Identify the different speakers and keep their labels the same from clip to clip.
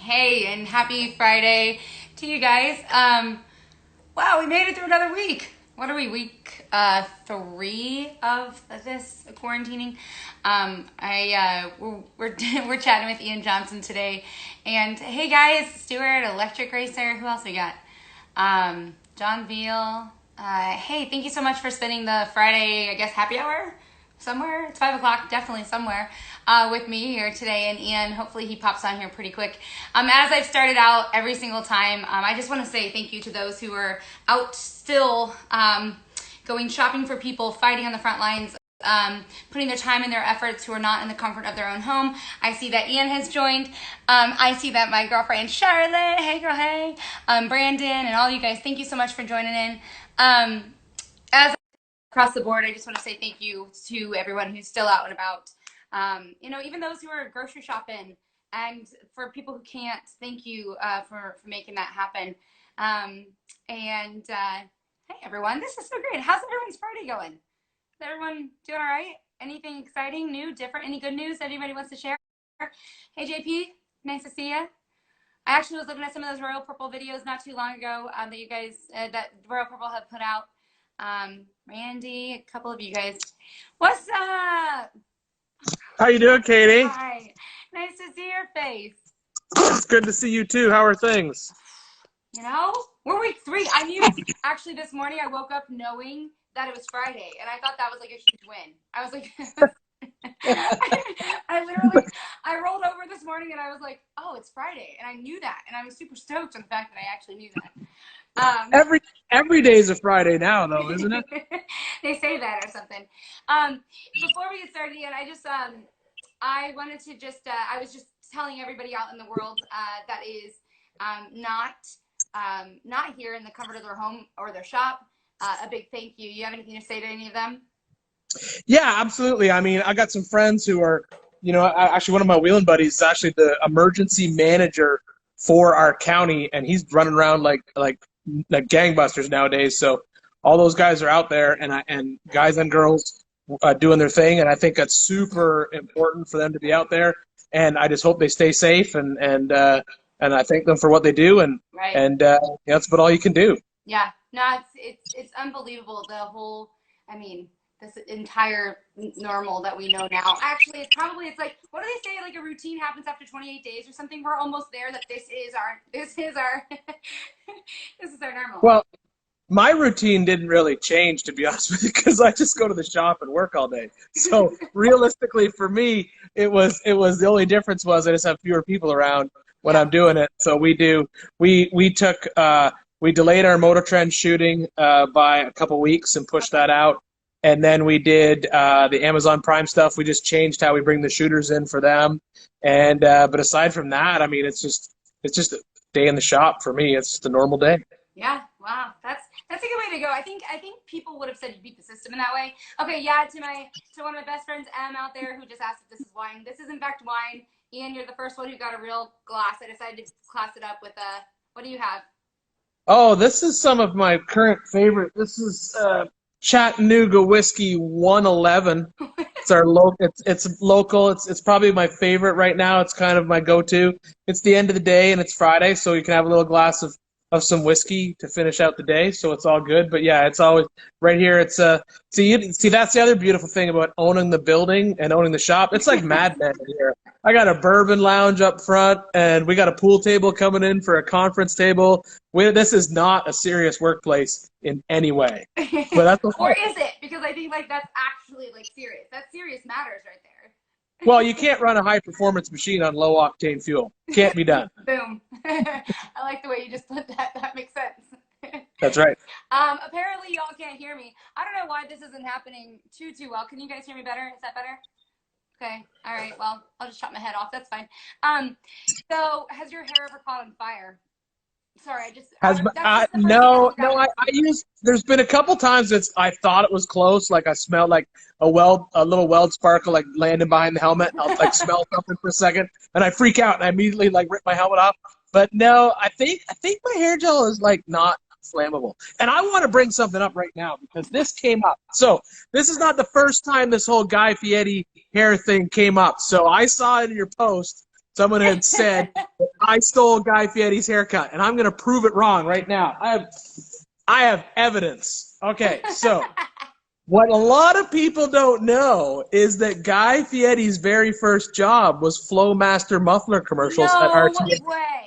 Speaker 1: Hey, and happy Friday to you guys. Wow, we made it through another week. What are we, week three of this quarantining? We're we're chatting with Ian Johnson today, and hey guys, Stuart, Electric Racer. Who else we got? John Veal. Hey, thank you so much for spending the Friday, I guess, happy hour somewhere. It's 5 o'clock, definitely somewhere, with me here today. And Ian, hopefully he pops on here pretty quick. As I've started out every single time, I just want to say thank you to those who are out still, going shopping for people, fighting on the front lines, putting their time and their efforts, who are not in the comfort of their own home. I see that Ian has joined. I see that my girlfriend Charlotte, hey girl, hey, Brandon, and all you guys, thank you so much for joining in. As across the board, I just want to say thank you to everyone who's still out and about. Even those who are grocery shopping, and for people who can't, thank you for making that happen. Hey everyone, this is so great. How's everyone's Friday going? Is everyone doing all right? Anything exciting, new, different? Any good news anybody wants to share? Hey JP, nice to see you. I actually was looking at some of those Royal Purple videos not too long ago that you guys, that Royal Purple have put out. Randy, a couple of you guys. What's up?
Speaker 2: How you doing, Katie?
Speaker 1: Hi. Nice to see your face.
Speaker 2: It's good to see you too. How are things?
Speaker 1: We're week 3. I knew, actually this morning I woke up knowing that it was Friday, and I thought that was like a huge win. I was like, I rolled over this morning and I was like, oh, it's Friday, and I knew that, and I was super stoked on the fact that I actually knew that.
Speaker 2: Every day is a Friday now, though, isn't it?
Speaker 1: They say that or something. Before we get started, Ian, I wanted to just, I was just telling everybody out in the world that is not here in the comfort of their home or their shop, a big thank you. You have anything to say to any of them?
Speaker 2: Yeah, absolutely. I mean, I got some friends who are, actually one of my wheeling buddies is actually the emergency manager for our county, and he's running around like gangbusters nowadays. So all those guys are out there, and guys and girls doing their thing, and I think that's super important for them to be out there. And I just hope they stay safe, and I thank them for what they do, and
Speaker 1: right.
Speaker 2: That's about all you can do.
Speaker 1: Yeah, no, it's unbelievable. The whole, this entire normal that we know now. Actually, it's like, what do they say? Like a routine happens after 28 days or something. We're almost there. That this is our this is our normal.
Speaker 2: Well, my routine didn't really change, to be honest with you, because I just go to the shop and work all day. So realistically, for me, it was the only difference was I just have fewer people around when I'm doing it. So we delayed our Motor Trend shooting by a couple weeks and pushed that out. And then we did the Amazon Prime stuff. We just changed how we bring the shooters in for them. And but aside from that, I mean, it's just a day in the shop for me. It's just a normal day.
Speaker 1: Yeah, wow, that's a good way to go. I think people would have said you beat the system in that way. Okay, yeah, to one of my best friends, Em, out there, who just asked if this is wine. This is in fact wine. Ian, you're the first one who got a real glass. I decided to class it up with what do you have?
Speaker 2: Oh, this is some of my current favorite. This is Chattanooga Whiskey 111. It's our it's local. It's probably my favorite right now. It's kind of my go-to. It's the end of the day and it's Friday, so you can have a little glass of some whiskey to finish out the day, so it's all good. But yeah, it's always right here. It's see that's the other beautiful thing about owning the building and owning the shop. It's like Mad Men here. I got a bourbon lounge up front, and we got a pool table coming in for a conference table. This is not a serious workplace in any way. But that's
Speaker 1: or is it? Because I think that's actually serious. That's serious matters right there.
Speaker 2: Well, you can't run a high-performance machine on low-octane fuel. Can't be done.
Speaker 1: Boom. I like the way you just put that. That makes sense.
Speaker 2: That's right.
Speaker 1: Apparently, y'all can't hear me. I don't know why this isn't happening too well. Can you guys hear me better? Is that better? Okay. All right. Well, I'll just chop my head off. That's fine. So has your hair ever caught on fire? Sorry,
Speaker 2: no. I used. There's been a couple times I thought it was close. Like I smelled like a little weld sparkle like landing behind the helmet. I'll smell something for a second, and I freak out and I immediately rip my helmet off. But no, I think my hair gel is not flammable. And I want to bring something up right now because this came up. So this is not the first time this whole Guy Fieri hair thing came up. So I saw it in your post. Someone had said I stole Guy Fieri's haircut, and I'm going to prove it wrong right now. I have evidence. Okay, so what a lot of people don't know is that Guy Fieri's very first job was Flowmaster muffler commercials at
Speaker 1: No
Speaker 2: RTA.
Speaker 1: way.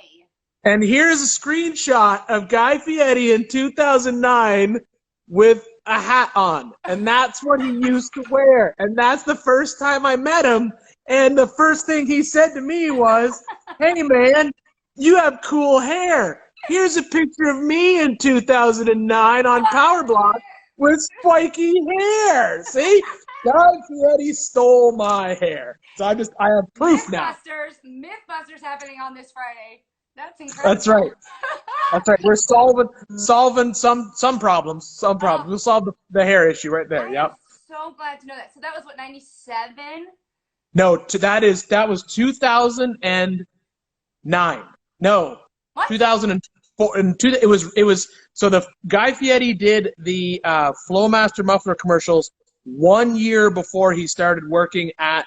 Speaker 2: And here's a screenshot of Guy Fieri in 2009 with a hat on. And that's what he used to wear. And that's the first time I met him. And the first thing he said to me was, "Hey, man, you have cool hair. Here's a picture of me in 2009 on Power Block with spiky hair. See? Guy Fieri stole my hair." So I have proof now.
Speaker 1: Mythbusters happening on this Friday. That's incredible.
Speaker 2: That's right. That's right. We're solving some problems. Some problems. We'll solve the hair issue right there. Yep.
Speaker 1: I'm so glad to know that. So that was what, 97?
Speaker 2: No, that was 2009. No,
Speaker 1: What?
Speaker 2: 2004. It was so the Guy Fieri did the Flowmaster muffler commercials 1 year before he started working at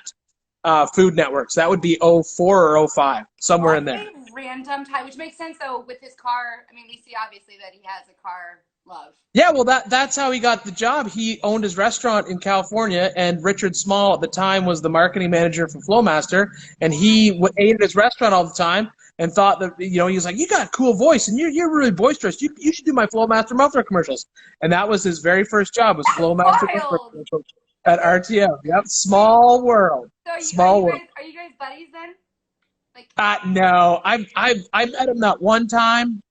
Speaker 2: Food Networks. That would be 04 or 05, somewhere in there.
Speaker 1: Random time, which makes sense though with his car. I mean, we see obviously that he has a car love.
Speaker 2: Yeah, well, that's how he got the job. He owned his restaurant in California, and Richard Small at the time was the marketing manager for Flowmaster, and he ate at his restaurant all the time and thought that, he was like, "You got a cool voice, and you're really boisterous. You should do my Flowmaster muffler commercials." And that was his very first job, was Flowmaster muffler commercials at RTM. Yep, small world.
Speaker 1: So
Speaker 2: Small world.
Speaker 1: Are you guys buddies then? Like,
Speaker 2: no, I met him that one time,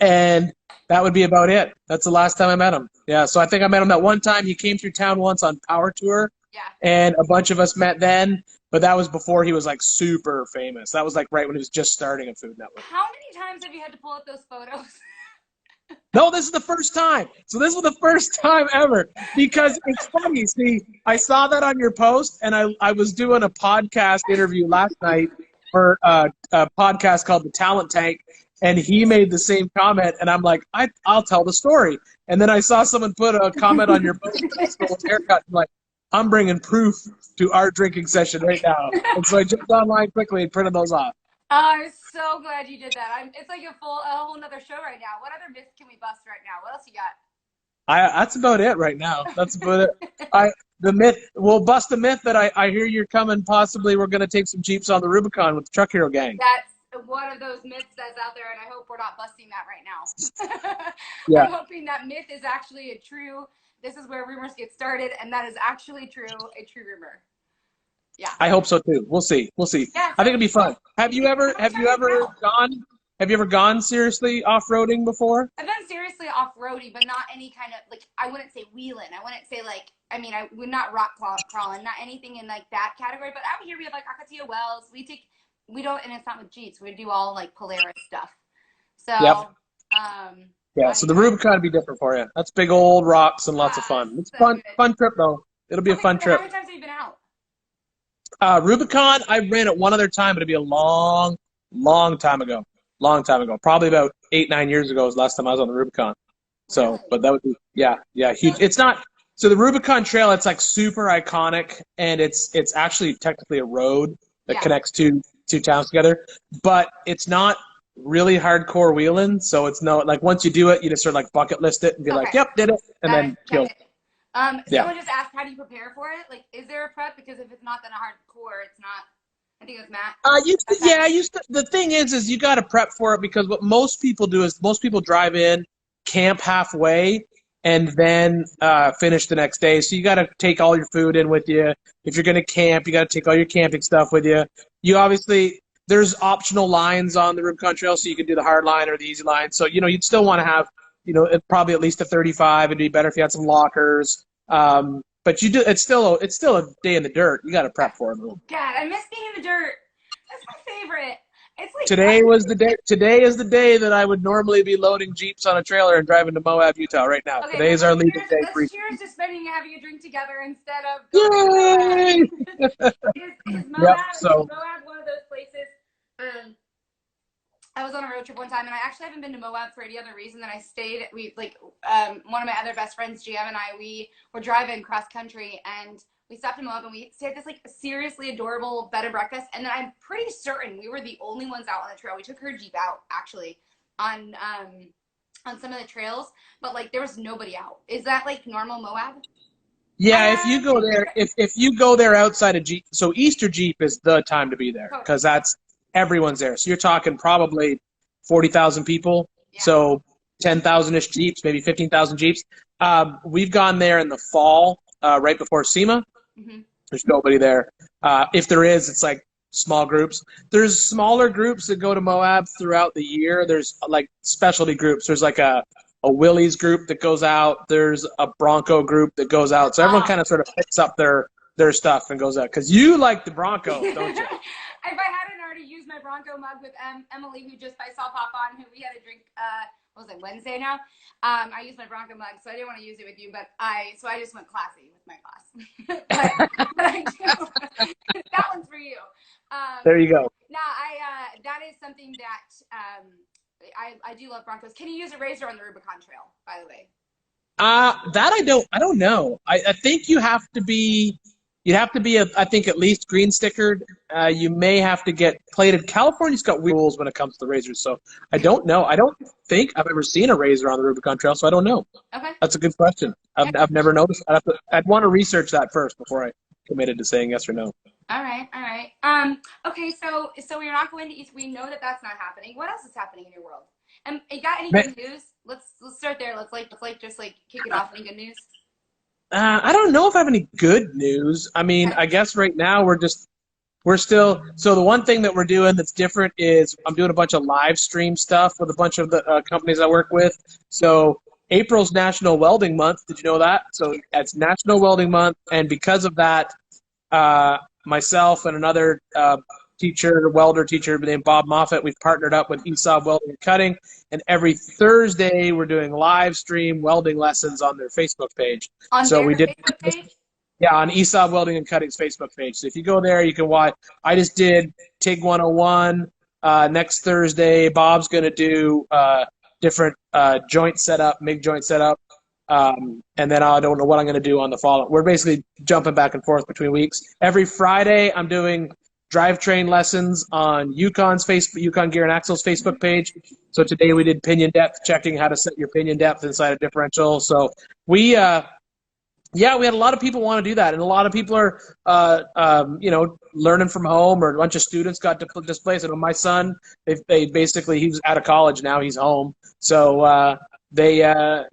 Speaker 2: and that would be about it. That's the last time I met him. Yeah, so I think I met him that one time. He came through town once on Power Tour,
Speaker 1: yeah,
Speaker 2: and a bunch of us met then, but that was before he was like super famous. That was like right when he was just starting a Food Network.
Speaker 1: How many times have you had to pull up those photos?
Speaker 2: No, this is the first time. So this was the first time ever, because it's funny. See, I saw that on your post, and I was doing a podcast interview last night for a podcast called The Talent Tank, and he made the same comment, and I'm like, I'll tell the story. And then I saw someone put a comment on your post, haircut. I'm like, I'm bringing proof to our drinking session right now. And so I jumped online quickly and printed those off.
Speaker 1: I'm so glad you did that. It's like a whole nother show right now. What other myths can we bust right now? What else you got?
Speaker 2: That's about it right now. That's about it. We'll bust the myth that I hear you're coming. Possibly we're going to take some Jeeps on the Rubicon with the Truck Hero Gang.
Speaker 1: That's one of those myths that's out there, and I hope we're not busting that right now.
Speaker 2: Yeah.
Speaker 1: I'm hoping that myth is actually this is where rumors get started, and that is actually a true rumor. Yeah.
Speaker 2: I hope so too. We'll see.
Speaker 1: Yeah,
Speaker 2: I think it'd be fun. Have you ever gone seriously off-roading before?
Speaker 1: I've done seriously off-roading, but not any kind of, like, I wouldn't say wheeling. I wouldn't say, like, I would not rock crawling, not anything in, like, that category. But out here we have, like, Akatia Wells. And it's not with Jeeps. We do all, like, Polaris stuff. So,
Speaker 2: yep. So the Rubicon would be different for you. That's big old rocks and lots of fun. It's fun trip, though. It'll be a fun trip.
Speaker 1: How many times have you been out?
Speaker 2: Rubicon, I ran it one other time, but it'd be a long time ago. Probably about 8-9 years ago was the last time I was on the Rubicon. So, but that would be, yeah, huge. It's not, so the Rubicon Trail, it's like super iconic, and it's actually technically a road that connects two towns together, but it's not really hardcore wheeling. So it's like once you do it, you just sort of like bucket list it and be like, yep, did it, and then kill.
Speaker 1: Someone just asked, how do you prepare for it? Like, is there a prep? Because if it's not, then a hardcore, it's not. I think it was Matt.
Speaker 2: The thing is you got to prep for it, because what most people do is most people drive in, camp halfway, and then finish the next day. So you got to take all your food in with you. If you're going to camp, you got to take all your camping stuff with you. You obviously, there's optional lines on the Rubicon Trail, so you can do the hard line or the easy line. So, you'd still want to have, probably at least a 35. It'd be better if you had some lockers. But it's still a day in the dirt. You got to prep for it a little.
Speaker 1: God, I miss being in the dirt. That's my favorite. It's like
Speaker 2: Today is the day that I would normally be loading Jeeps on a trailer and driving to Moab, Utah right now.
Speaker 1: Okay,
Speaker 2: Today is our legal day.
Speaker 1: Let's cheers to having a drink together instead of
Speaker 2: Yay!
Speaker 1: Is Moab
Speaker 2: so
Speaker 1: one of those places? I was on a road trip one time, and I actually haven't been to Moab for any other reason than I stayed. One of my other best friends, GM, and I, we were driving cross country, and We stopped in Moab and we stayed at this like seriously adorable bed and breakfast. And then I'm pretty certain we were the only ones out on the trail. We took her Jeep out actually on some of the trails, but like there was nobody out. Is that like normal Moab?
Speaker 2: Yeah, if you go there, if you go there outside of Jeep, so Easter Jeep is the time to be there because that's everyone's there. So you're talking probably 40,000 people, so 10,000-ish Jeeps, maybe 15,000 Jeeps. We've gone there in the fall, right before SEMA. There's nobody there. If there is, it's like small groups. There's smaller groups that go to Moab throughout the year. There's like specialty groups. There's like a Willys group that goes out. There's a Bronco group that goes out. So everyone kind of sort of picks up their stuff and goes out. Because you like the Bronco, don't you?
Speaker 1: If I hadn't already used my Bronco mug with Emily, who just I saw pop on, who we had a drink, what was it, Wednesday now? I used my Bronco mug, so I didn't want to use it with you, but I just went classy with my class. but I do. That one's for you.
Speaker 2: There you go.
Speaker 1: No, that is something that I do love Broncos. Can you use a razor on the Rubicon Trail, by the way?
Speaker 2: That I don't know. I think you'd have to be I think at least green stickered. You may have to get plated. California's got rules when it comes to razors, so I don't know. I don't think I've ever seen a razor on the Rubicon Trail, so I don't know.
Speaker 1: Okay.
Speaker 2: That's a good question. I've never noticed. I'd want to research that first before I committed to saying yes or no.
Speaker 1: All right. Okay, so we're not going to East. We know that that's not happening. What else is happening in your world? And you got any good news? Let's start there. Let's just kick it off. Any good news?
Speaker 2: I don't know if I have any good news. I mean, I guess right now we're still. So the one thing that we're doing that's different is I'm doing a bunch of live stream stuff with a bunch of the companies I work with. So April's National Welding Month. Did you know that? So it's National Welding Month, and because of that, myself and another welder teacher named Bob Moffett, we've partnered up with ESOB Welding and Cutting, and every Thursday we're doing live stream welding lessons on their Facebook page.
Speaker 1: On Facebook page?
Speaker 2: Yeah, on ESOB Welding and Cutting's Facebook page. So if you go there, you can watch. I just did TIG 101. Next Thursday, Bob's going to do different joint setup, MIG joint setup. And then I don't know what I'm going to do on the follow. We're basically jumping back and forth between weeks. Every Friday, I'm doing drivetrain lessons on Yukon's Yukon Gear and Axle's Facebook page. So today we did pinion depth checking, how to set your pinion depth inside a differential. So we had a lot of people want to do that, and a lot of people are learning from home, or a bunch of students got displaced. And my son, they basically, he's out of college now, he's home, so they're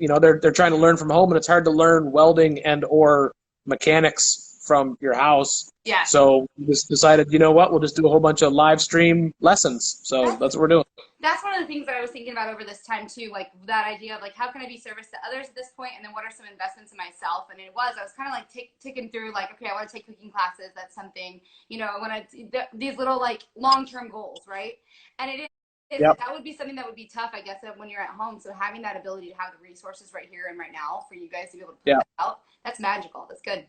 Speaker 2: trying to learn from home, and it's hard to learn welding and or mechanics from your house.
Speaker 1: Yeah.
Speaker 2: So we just decided, you know what, we'll just do a whole bunch of live stream lessons. So that's what we're doing.
Speaker 1: That's one of the things that I was thinking about over this time too, like that idea of like, how can I be service to others at this point, and then what are some investments in myself? And I was kind of like ticking through like, okay, I want to take cooking classes. That's something, I want to, these little like long-term goals, right? And it is, that would be something that would be tough, I guess, when you're at home. So having that ability to have the resources right here and right now for you guys to be able to put that out, that's magical. That's good.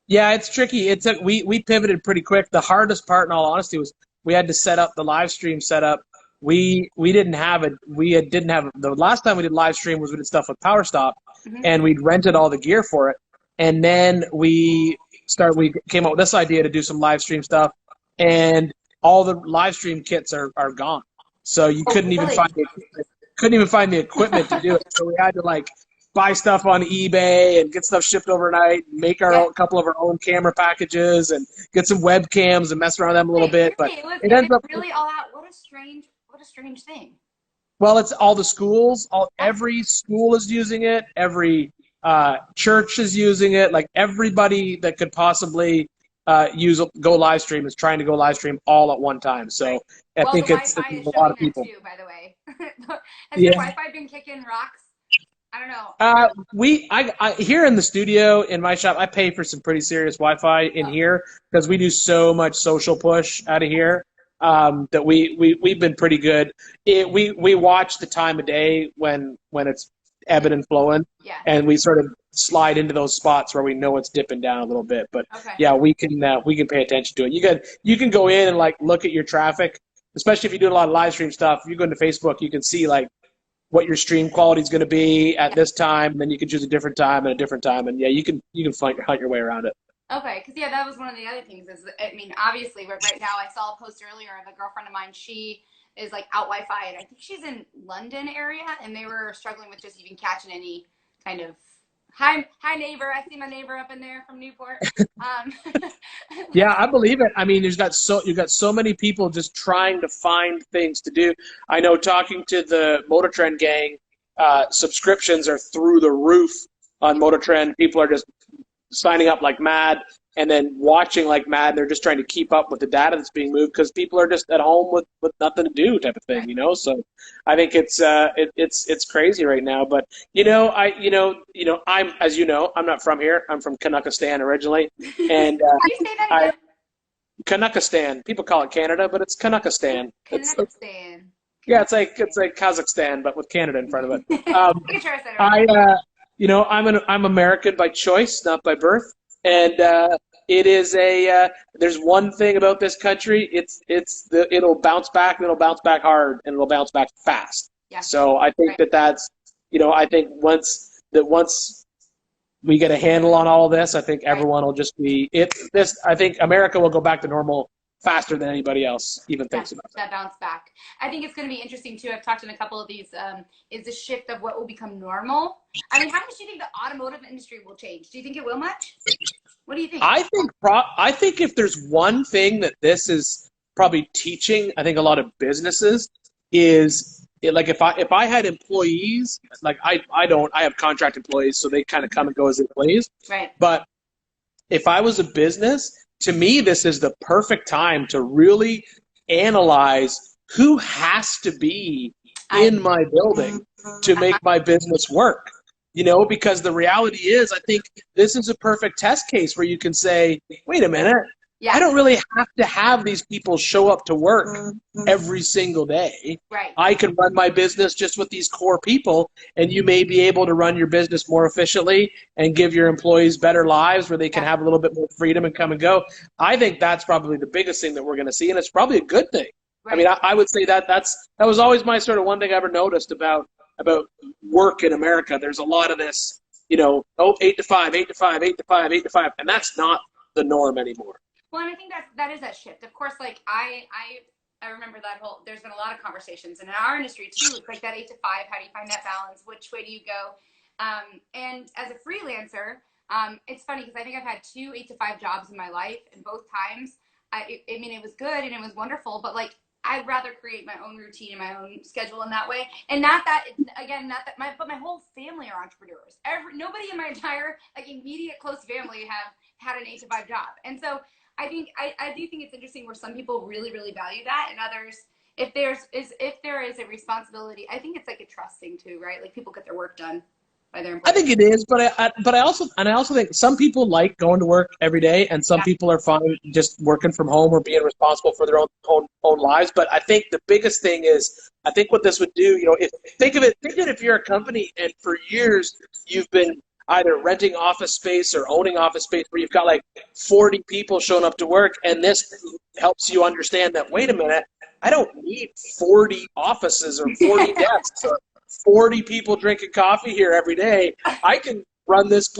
Speaker 2: Yeah, it's tricky. We pivoted pretty quick. The hardest part, in all honesty, was we had to set up the live stream setup. We didn't have it. The last time we did live stream was we did stuff with PowerStop, and we'd rented all the gear for it. And then we came up with this idea to do some live stream stuff, and all the live stream kits are gone. So you couldn't even find the equipment to do it. So we had to buy stuff on eBay and get stuff shipped overnight, and make our couple of our own camera packages, and get some webcams and mess around with them a little bit. But it ends up
Speaker 1: really all out. What a strange thing.
Speaker 2: Well, it's all the schools. Every school is using it. Every church is using it. Like everybody that could possibly go live stream is trying to go live stream all at one time. So I think it's a lot of people.
Speaker 1: Too, by the way, has the Wi-Fi been kicking rocks? I don't know.
Speaker 2: I here in the studio in my shop, I pay for some pretty serious Wi-Fi in here because we do so much social push out of here that we've been pretty good. We watch the time of day when it's ebbing and flowing, and we sort of slide into those spots where we know it's dipping down a little bit. But we can pay attention to it. You can go in and look at your traffic, especially if you do a lot of live stream stuff. If you go into Facebook, you can see what your stream quality is going to be at this time, and then you can choose a different time and a different time, and you can hunt your way around it.
Speaker 1: Okay, because yeah, that was one of the other things. Is I mean, obviously, right now I saw a post earlier of a girlfriend of mine. She is like out Wi-Fi, and I think she's in London area, and they were struggling with just even catching any kind of hi neighbor. I see my neighbor up in there from Newport. Um,
Speaker 2: Yeah, I believe it. I mean, you've got so many people just trying to find things to do. I know talking to the Motor Trend gang, subscriptions are through the roof on Motor Trend. People are just signing up like mad and then watching like mad. They're just trying to keep up with the data that's being moved because people are just at home with nothing to do type of thing,
Speaker 1: right.
Speaker 2: you know? So I think it's crazy right now. But I'm, as you know, I'm not from here. I'm from Kanakistan originally. And
Speaker 1: How do you say that
Speaker 2: I
Speaker 1: again?
Speaker 2: Kanakistan. People call it Canada, but it's Kanakistan.
Speaker 1: Kazakhstan.
Speaker 2: Yeah,
Speaker 1: Kazakhstan.
Speaker 2: it's like Kazakhstan, but with Canada in front of it.
Speaker 1: Making sure I said it right.
Speaker 2: I'm American by choice, not by birth, and it is there's one thing about this country. It'll bounce back, and it'll bounce back hard, and it'll bounce back fast.
Speaker 1: Yeah.
Speaker 2: So I think
Speaker 1: Right.
Speaker 2: I think once we get a handle on all of this, I think
Speaker 1: Right.
Speaker 2: everyone will just be it. This I think America will go back to normal faster than anybody else even thinks
Speaker 1: Yes,
Speaker 2: about it.
Speaker 1: that bounce back. I think it's going to be interesting too. I've talked in a couple of these. Is the shift of what will become normal? I mean, how much do you think the automotive industry will change? Do you think it will much? What do you think?
Speaker 2: I think if there's one thing that this is probably teaching, I think a lot of businesses is like if I had employees, like I have contract employees, so they kind of come and go as employees.
Speaker 1: Right.
Speaker 2: But if I was a business, to me, this is the perfect time to really analyze who has to be in my building to make my business work. Because the reality is, I think this is a perfect test case where you can say, wait a minute,
Speaker 1: Yeah.
Speaker 2: I don't really have to have these people show up to work every single day.
Speaker 1: Right.
Speaker 2: I can run my business just with these core people, and you may be able to run your business more efficiently and give your employees better lives where they can have a little bit more freedom and come and go. I think that's probably the biggest thing that we're going to see, and it's probably a good thing.
Speaker 1: Right.
Speaker 2: I mean, I would say that was always my sort of one thing I ever noticed about work in America. There's a lot of this, 8 to 5, 8 to 5, 8 to 5, 8 to 5, and that's not the norm anymore.
Speaker 1: Well, and I think that is that shift. Of course, like I remember that whole. There's been a lot of conversations, and in our industry too, it's like that 8 to 5. How do you find that balance? Which way do you go? And as a freelancer, it's funny because I think I've had two 8 to 5 jobs in my life, and both times, I mean, it was good and it was wonderful, but like I'd rather create my own routine and my own schedule in that way. And not that, again, not that but my whole family are entrepreneurs. Nobody in my entire like immediate close family have had an 8 to 5 job, and so I think I do think it's interesting where some people really really value that, and others, if there is a responsibility, I think it's like a trust thing too, right? Like people get their work done by their
Speaker 2: I
Speaker 1: employees.
Speaker 2: think it is, but I also think some people like going to work every day, and some people are fine just working from home or being responsible for their own lives. But I think the biggest thing is, I think what this would do, think of it if you're a company and for years you've been either renting office space or owning office space where you've got like 40 people showing up to work, and this helps you understand that, wait a minute, I don't need 40 offices or 40 desks or 40 people drinking coffee here every day. I can run this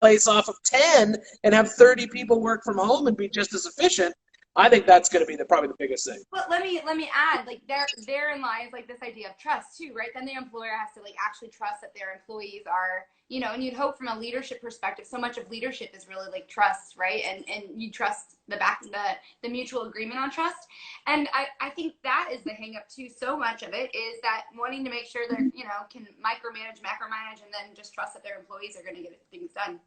Speaker 2: place off of 10 and have 30 people work from home and be just as efficient. I think that's going to be probably the biggest thing.
Speaker 1: But let me add, like therein lies like this idea of trust too, right? Then the employer has to like actually trust that their employees are, and you'd hope from a leadership perspective, so much of leadership is really like trust, right? And you trust the mutual agreement on trust. And I think that is the hang up too. So much of it is that wanting to make sure that, can macromanage, and then just trust that their employees are going to get things done.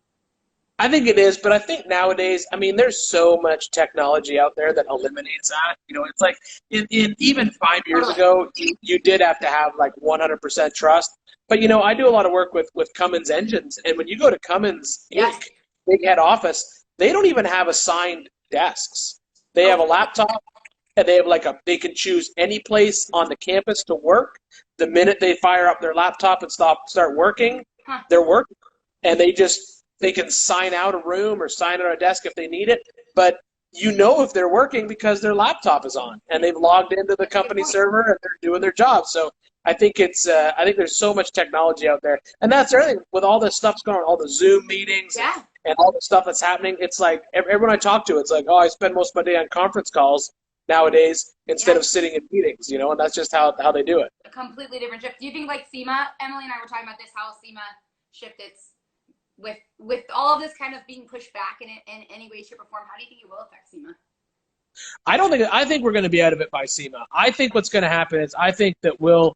Speaker 2: I think it is, but I think nowadays, I mean, there's so much technology out there that eliminates that. It's like even 5 years ago, you did have to have like 100% trust. But I do a lot of work with Cummins engines, and when you go to Cummins Inc., big head office, they don't even have assigned desks. They have a laptop, and they have they can choose any place on the campus to work. The minute they fire up their laptop and start working, they're working, and they can sign out a room or sign out a desk if they need it, but if they're working because their laptop is on and they've logged into the company server and they're doing their job. So I think I think there's so much technology out there, and that's the other thing with all this stuff's going on, all the Zoom meetings and all the stuff that's happening. It's like everyone I talk to, it's like, oh, I spend most of my day on conference calls nowadays instead of sitting in meetings, and that's just how they do it.
Speaker 1: A completely different shift. Do you think like SEMA, Emily and I were talking about this, how SEMA shifted with all of this kind of being pushed back in any way, shape, or form? How do you think it will affect SEMA?
Speaker 2: I think we're going to be out of it by SEMA. I think what's going to happen is I think we'll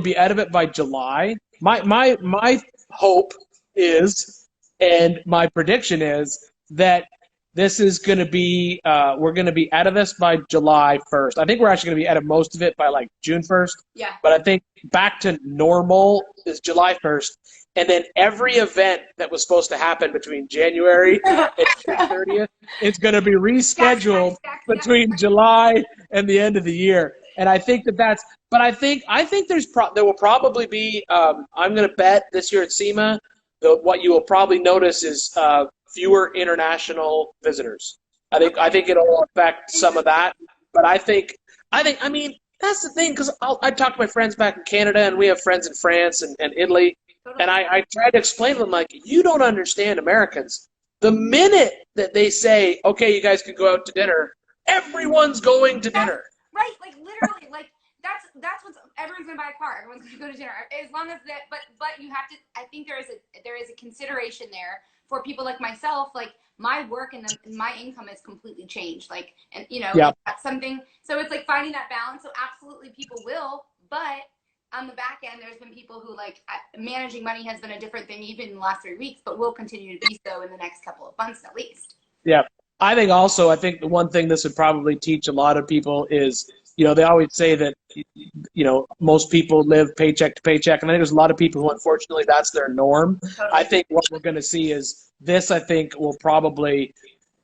Speaker 2: be out of it by July. My hope is, and my prediction is, that this is going to be we're going to be out of this by July 1st. I think we're actually going to be out of most of it by like June 1st.
Speaker 1: Yeah.
Speaker 2: But I think back to normal is July 1st. And then every event that was supposed to happen between January and June 30th, it's going to be rescheduled between July and the end of the year. And I think that's, but I think there will probably be, I'm going to bet this year at SEMA, what you will probably notice is fewer international visitors. I think it'll affect some of that. But I mean, that's the thing, because I talk to my friends back in Canada, and we have friends in France and Italy. And I try to explain to them, like, you don't understand Americans. The minute that they say, okay, you guys can go out to dinner, everyone's going to dinner.
Speaker 1: Right, like literally, like that's what's, everyone's gonna buy a car, everyone's gonna go to dinner, as long as that. But you have to. I think there is a consideration there for people like myself. Like my work and my income has completely changed. Like, and like that's something. So it's like finding that balance. So absolutely, people will, but on the back end, there's been people who, like, managing money has been a different thing even in the last 3 weeks, but will continue to be so in the next couple of months at least. Yeah.
Speaker 2: I think the one thing this would probably teach a lot of people is, they always say that, most people live paycheck to paycheck. And I think there's a lot of people who, unfortunately, that's their norm. Totally. I think what we're going to see is this, I think, will probably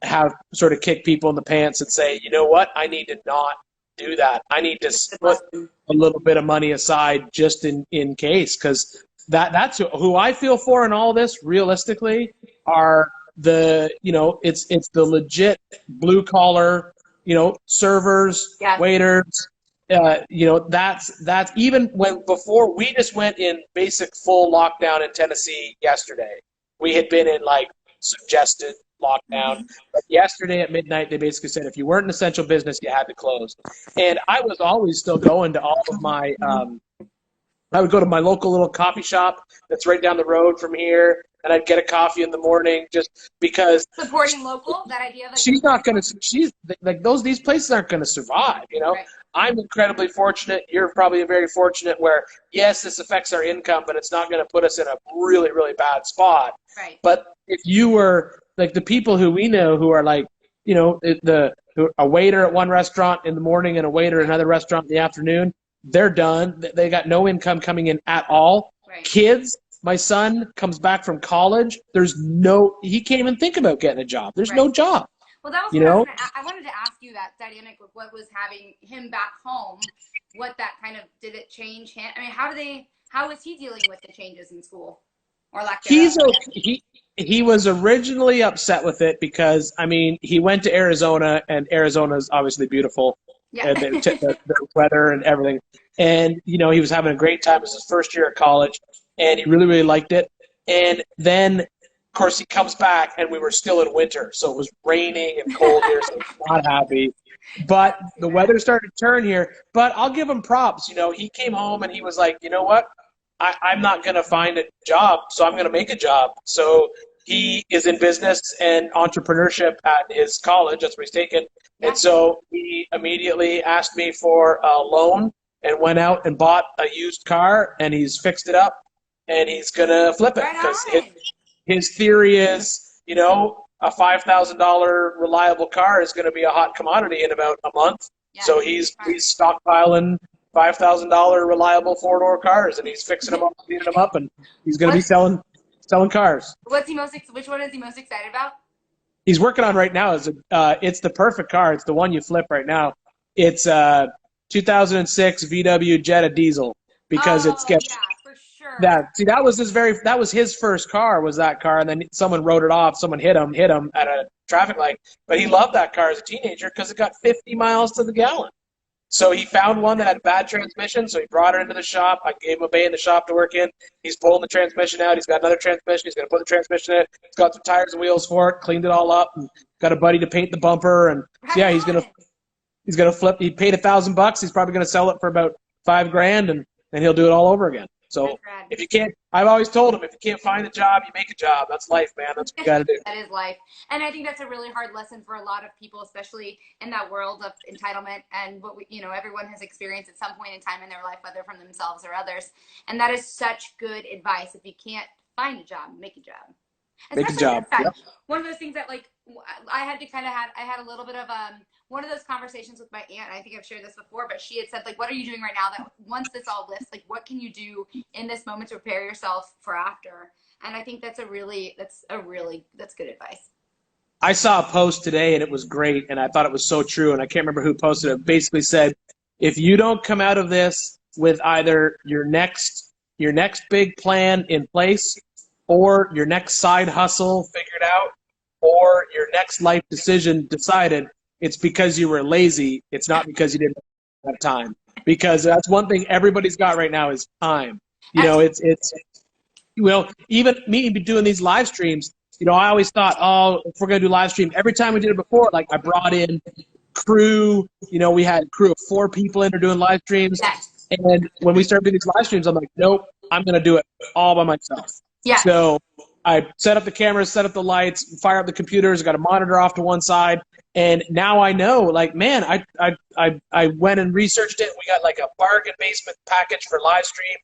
Speaker 2: have sort of kick people in the pants and say, you know what, I need to not do that. I need to put a little bit of money aside just in case, because that's who I feel for in all this, realistically, are it's the legit blue collar, servers, waiters, that's even before we just went in basic full lockdown in Tennessee yesterday. We had been in like suggested lockdown. But yesterday at midnight, they basically said if you weren't an essential business, you had to close. And I was always still going to all of my I would go to my local little coffee shop that's right down the road from here, and I'd get a coffee in the morning just because
Speaker 1: supporting local, that idea.
Speaker 2: These places aren't going to survive, Right. I'm incredibly fortunate. You're probably very fortunate where, yes, this affects our income, but it's not going to put us in a really, really bad spot.
Speaker 1: Right.
Speaker 2: But if you were like the people who we know who are like, a waiter at one restaurant in the morning and a waiter at another restaurant in the afternoon, they're done. They got no income coming in at all.
Speaker 1: Right.
Speaker 2: Kids, my son comes back from college. He can't even think about getting a job. There's no job.
Speaker 1: Well, that was I wanted to ask you that dynamic with what was having him back home. What that kind of, did it change him? I mean, how is he dealing with the changes in school or lack thereof?
Speaker 2: He was originally upset with it because, I mean, he went to Arizona, and Arizona is obviously beautiful. Yeah. And the weather and everything. And, he was having a great time. It was his first year at college, and he really, really liked it. And then, of course, he comes back, and we were still in winter. So it was raining and cold here, so he's not happy. But the weather started to turn here. But I'll give him props. He came home, and he was like, you know what? I'm not going to find a job, so I'm going to make a job. So he is in business and entrepreneurship at his college. That's where he's taken. And so he immediately asked me for a loan and went out and bought a used car, and he's fixed it up, and he's going to flip it. Because his theory is, a $5,000 reliable car is going to be a hot commodity in about a month. Yeah, so he's stockpiling $5,000 reliable four-door cars, and he's fixing them up, cleaning them up, and he's going to be selling cars.
Speaker 1: Which one is he most excited about?
Speaker 2: He's working on right now it's the perfect car. It's the one you flip right now. It's 2006 VW Jetta diesel because for sure. That was his first car, was that car, and then someone wrote it off. Someone hit him at a traffic light, but he loved that car as a teenager because it got 50 miles to the gallon. So he found one that had a bad transmission, so he brought it into the shop. I gave him a bay in the shop to work in. He's pulling the transmission out. He's got another transmission. He's going to put the transmission in it. He's got some tires and wheels for it, cleaned it all up, and got a buddy to paint the bumper. And so, yeah, he's gonna flip. He paid $1,000. He's probably going to sell it for about $5,000, and he'll do it all over again. So if you can't, I've always told him, if you can't find a job, you make a job. That's life, man. That's what you got to do.
Speaker 1: That is life. And I think that's a really hard lesson for a lot of people, especially in that world of entitlement and what everyone has experienced at some point in time in their life, whether from themselves or others. And that is such good advice. If you can't find a job, make a job.
Speaker 2: Make a job.
Speaker 1: Yep. One of those things that I had a little bit of one of those conversations with my aunt. I think I've shared this before, but she had said, like, what are you doing right now that once this all lifts, like, what can you do in this moment to prepare yourself for after? And I think that's good advice.
Speaker 2: I saw a post today and it was great, and I thought it was so true, and I can't remember who posted it. It basically said, if you don't come out of this with either your next big plan in place, or your next side hustle figured out, or your next life decision decided, it's because you were lazy. It's not because you didn't have time. Because that's one thing everybody's got right now is time. Even me doing these live streams, I always thought, if we're going to do live stream, every time we did it before, like I brought in crew, we had a crew of 4 people in there doing live streams.
Speaker 1: Yes.
Speaker 2: And when we started doing these live streams, I'm like, nope, I'm going to do it all by myself.
Speaker 1: Yeah.
Speaker 2: So I set up the cameras, set up the lights, fire up the computers, got a monitor off to one side, and now I know, like, man, I went and researched it. We got like a bargain basement package for live stream.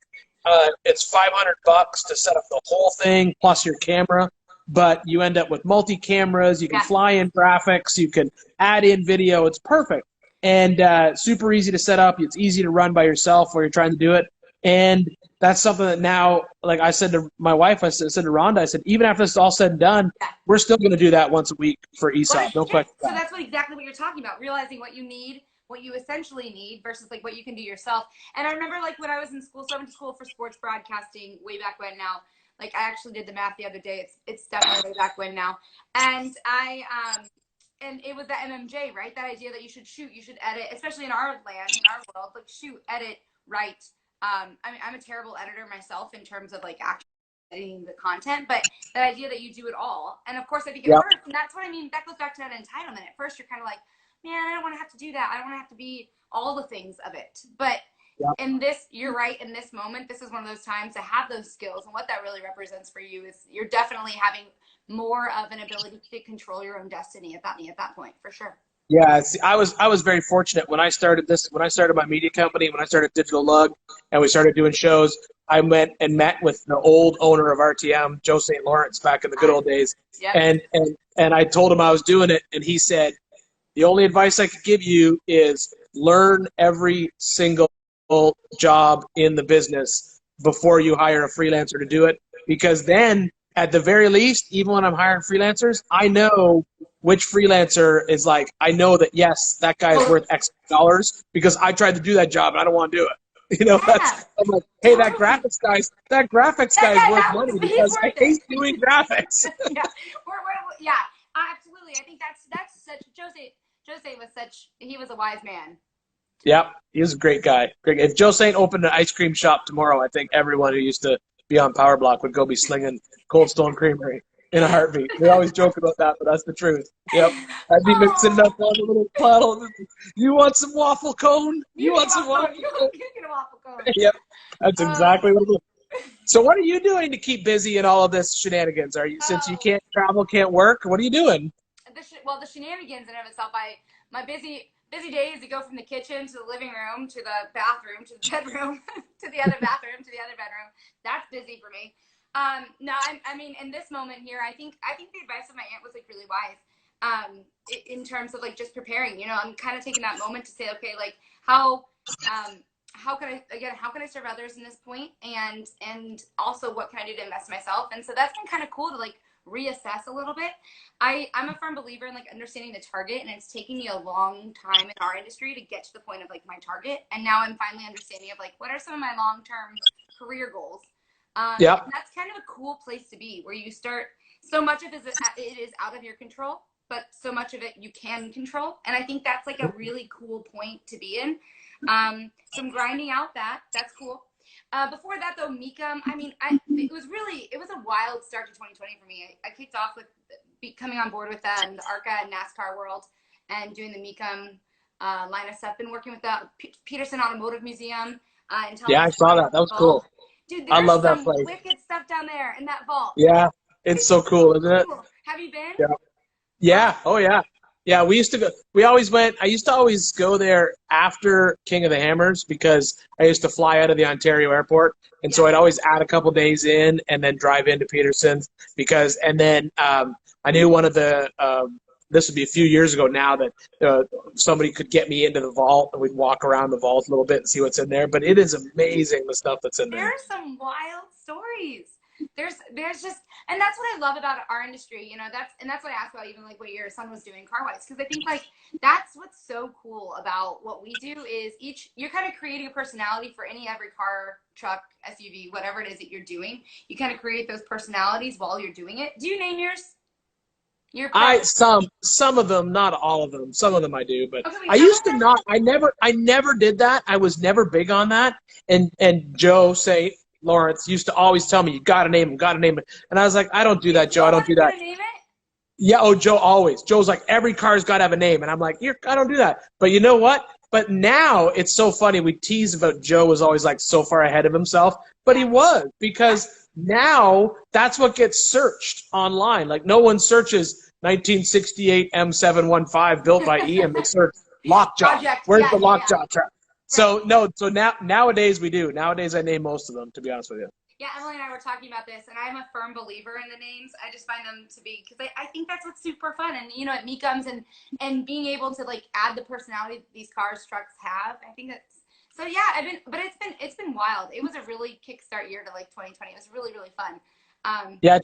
Speaker 2: It's $500 to set up the whole thing plus your camera, but you end up with multi cameras. You can fly in graphics, you can add in video. It's perfect and super easy to set up. It's easy to run by yourself while you're trying to do it, and that's something that now, like I said to my wife, I said to Rhonda, I said, even after this is all said and done, we're still going to do that once a week for ESOP. No question.
Speaker 1: So that's exactly what you're talking about, realizing what you need, what you essentially need versus like what you can do yourself. And I remember like when I was in school, so I went to school for sports broadcasting way back when now. Like I actually did the math the other day. It's definitely way back when now. And and it was that MMJ, right? That idea that you should shoot, you should edit, especially in our land, in our world, like shoot, edit, write. I mean, I'm a terrible editor myself in terms of like actually editing the content, but that idea that you do it all. And of course, I think at first, and that's what I mean, that goes back to that entitlement. At first, you're kind of like, man, I don't want to have to do that. I don't want to have to be all the things of it. But in this, you're right, in this moment, this is one of those times to have those skills. And what that really represents for you is you're definitely having more of an ability to control your own destiny at that point, for sure.
Speaker 2: Yeah, see, I was very fortunate when I started my media company, when I started Digital Lug, and we started doing shows. I went and met with the old owner of RTM, Joe St. Lawrence, back in the good old days. Yep. And I told him I was doing it, and he said, the only advice I could give you is learn every single job in the business before you hire a freelancer to do it, because then at the very least, even when I'm hiring freelancers, I know which freelancer is like, I know that, yes, that guy is worth X dollars because I tried to do that job and I don't want to do it. I'm like, hey, that graphics guy is worth money because I hate doing graphics.
Speaker 1: Yeah, absolutely. I think that's such, he was a wise man.
Speaker 2: Yeah, he was a great guy. If Joe Saint opened an ice cream shop tomorrow, I think everyone who used to be on Power Block would go be slinging Cold Stone Creamery in a heartbeat. We always joke about that, but that's the truth. Yep. I'd be mixing it up on a little puddle. You want some waffle cone? You want some waffle cone?
Speaker 1: You get a waffle cone.
Speaker 2: Yep. That's exactly what it is. So what are you doing to keep busy in all of this shenanigans? Since you can't travel, can't work, what are you doing?
Speaker 1: The shenanigans in and of itself, my busy days, you go from the kitchen to the living room to the bathroom to the bedroom to the other bathroom to the other bedroom. That's busy for me. No, I mean, in this moment here, I think the advice of my aunt was like really wise. In terms of like just preparing, I'm kind of taking that moment to say, okay, like how can I serve others in this point, and also what can I do to invest in myself? And so that's been kind of cool to like reassess a little bit. I'm a firm believer in like understanding the target, and it's taken me a long time in our industry to get to the point of like my target. And now I'm finally understanding of like, what are some of my long-term career goals? And that's kind of a cool place to be, where you start, so much of it is out of your control. but so much of it you can control. And I think that's like a really cool point to be in. So I'm grinding out that. That's cool. Before that though, Mecum, I mean, it was a wild start to 2020 for me. I kicked off with coming on board with the ARCA and NASCAR world and doing the Mecum line of stuff. Been working with the Peterson Automotive Museum.
Speaker 2: Yeah, I saw that. That was cool.
Speaker 1: Dude,
Speaker 2: I love that
Speaker 1: some
Speaker 2: place.
Speaker 1: wicked stuff down there in that vault.
Speaker 2: Yeah, it's so cool, isn't it?
Speaker 1: Cool. Have you been?
Speaker 2: Yeah. Yeah. Oh, yeah. Yeah, we used to go. We always went. I used to always go there after King of the Hammers because I used to fly out of the Ontario airport, and so I'd always add a couple days in and then drive into Peterson's and then I knew one of the. This would be a few years ago now that somebody could get me into the vault and we'd walk around the vault a little bit and see what's in there. But it is amazing the stuff that's in there.
Speaker 1: There's some wild stories. There's just, and that's what I love about our industry, you know, that's what I asked about, even like what your son was doing car-wise, because I think like that's what's so cool about what we do is you're kind of creating a personality for every car, truck, SUV, whatever it is that you're doing. You kind of create those personalities while you're doing it. Do you name yours?
Speaker 2: Some of them, not all of them. Some of them I do, but
Speaker 1: okay,
Speaker 2: I used to not. I never did that. I was never big on that. And Joe Lawrence used to always tell me, you gotta name him, and I was like, I don't do that, Joe. I don't do that.
Speaker 1: Name it?
Speaker 2: Yeah. Oh, Joe always. Joe's like, every car's gotta have a name, and I'm like, I don't do that. But you know what? But now it's so funny. We tease about Joe was always like so far ahead of himself, but he was, because now that's what gets searched online. Like no one searches 1968 M715 built by Ian. They search lockjaw. Where's the lockjaw track? So nowadays we do. Nowadays I name most of them, to be honest with you.
Speaker 1: Yeah, Emily and I were talking about this, and I'm a firm believer in the names. I just find them to be, because I think that's what's super fun. And, you know, at Mecums and being able to, like, add the personality that these cars, trucks have, I think that's, so yeah, it's been wild. It was a really kickstart year to, like, 2020. It was really, really fun.
Speaker 2: Yeah,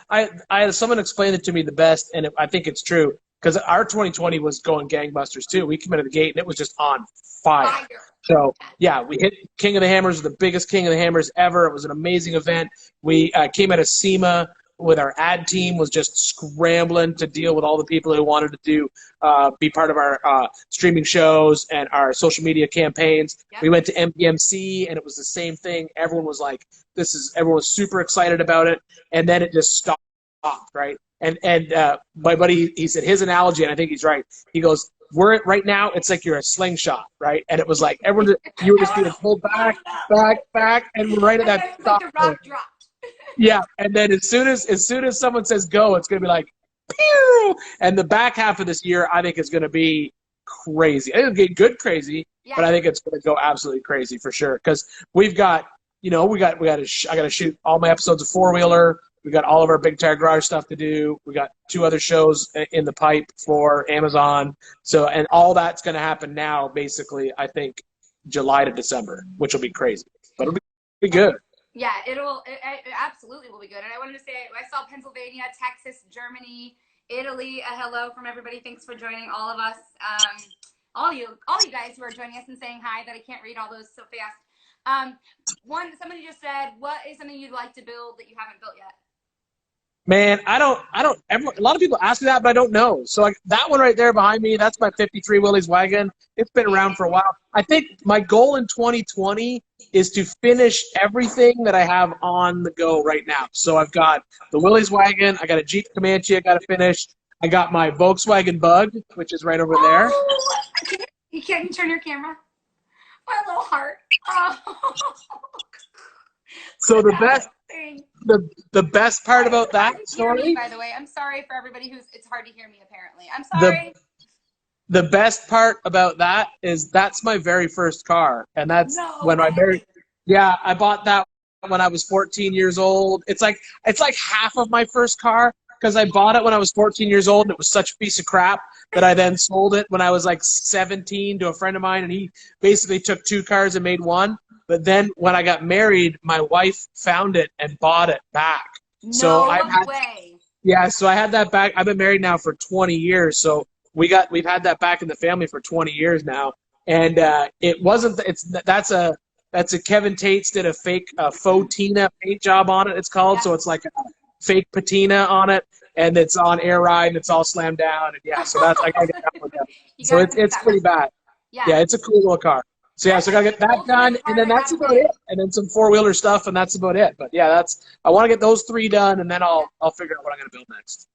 Speaker 2: I had someone explain it to me the best, and I think it's true, because our 2020 was going gangbusters, too. We came out of the gate, and it was just on fire. So, yeah, we hit King of the Hammers, the biggest King of the Hammers ever. It was an amazing event. We came out of SEMA with our ad team, was just scrambling to deal with all the people who wanted to be part of our streaming shows and our social media campaigns. Yep. We went to MPMC, and it was the same thing. Everyone was like, everyone was super excited about it, and then it just stopped, right? And my buddy, he said his analogy, and I think he's right. He goes, right now, it's like you're a slingshot, right? And it was like everyone, you were just being pulled back, and we're right at that stop.
Speaker 1: Like the rock dropped.
Speaker 2: Yeah, and then as soon as someone says go, it's gonna be like, pew! And the back half of this year, I think is gonna be crazy. It'll get good crazy, but I think it's gonna go absolutely crazy for sure. Because we've got, I gotta shoot all my episodes of Four Wheeler. We got all of our Big Tire Garage stuff to do. We got 2 other shows in the pipe for Amazon. So, and all that's going to happen now, basically, I think, July to December, which will be crazy. But it'll be good.
Speaker 1: Yeah, it absolutely will be good. And I wanted to say, I saw Pennsylvania, Texas, Germany, Italy. A hello from everybody. Thanks for joining all of us. All you guys who are joining us and saying hi, that I can't read all those so fast. Somebody just said, what is something you'd like to build that you haven't built yet?
Speaker 2: Man, a lot of people ask me that, but I don't know. So like that one right there behind me, that's my 53 Willys wagon. It's been around for a while. I think my goal in 2020 is to finish everything that I have on the go right now. So I've got the Willys wagon. I got a Jeep Comanche I got to finish. I got my Volkswagen Bug, which is right over there.
Speaker 1: You can't turn your camera. My little heart. Oh.
Speaker 2: So the best part about that story,
Speaker 1: by the way, I'm sorry for everybody it's hard to hear me apparently. I'm sorry.
Speaker 2: The best part about that is that's my very first car, and that's when I married. Yeah, I bought that when I was 14 years old. It's like half of my first car, because I bought it when I was 14 years old, and it was such a piece of crap that I then sold it when I was like 17 to a friend of mine, and he basically took 2 cars and made one. But then when I got married, my wife found it and bought it back. So I had that back. I've been married now for 20 years, so we've had that back in the family for 20 years now. And that's a Kevin Tate's did a faux Tina paint job on it. It's called. So it's like a fake patina on it. and it's on air ride, and it's all slammed down, and yeah, so that's I gotta get that one done. So it's pretty bad. Yeah, it's a cool little car. So yeah, so I gotta get that done, and then that's about it. And then some four-wheeler stuff, and that's about it. But yeah, I want to get those 3 done, and then I'll figure out what I'm gonna build next.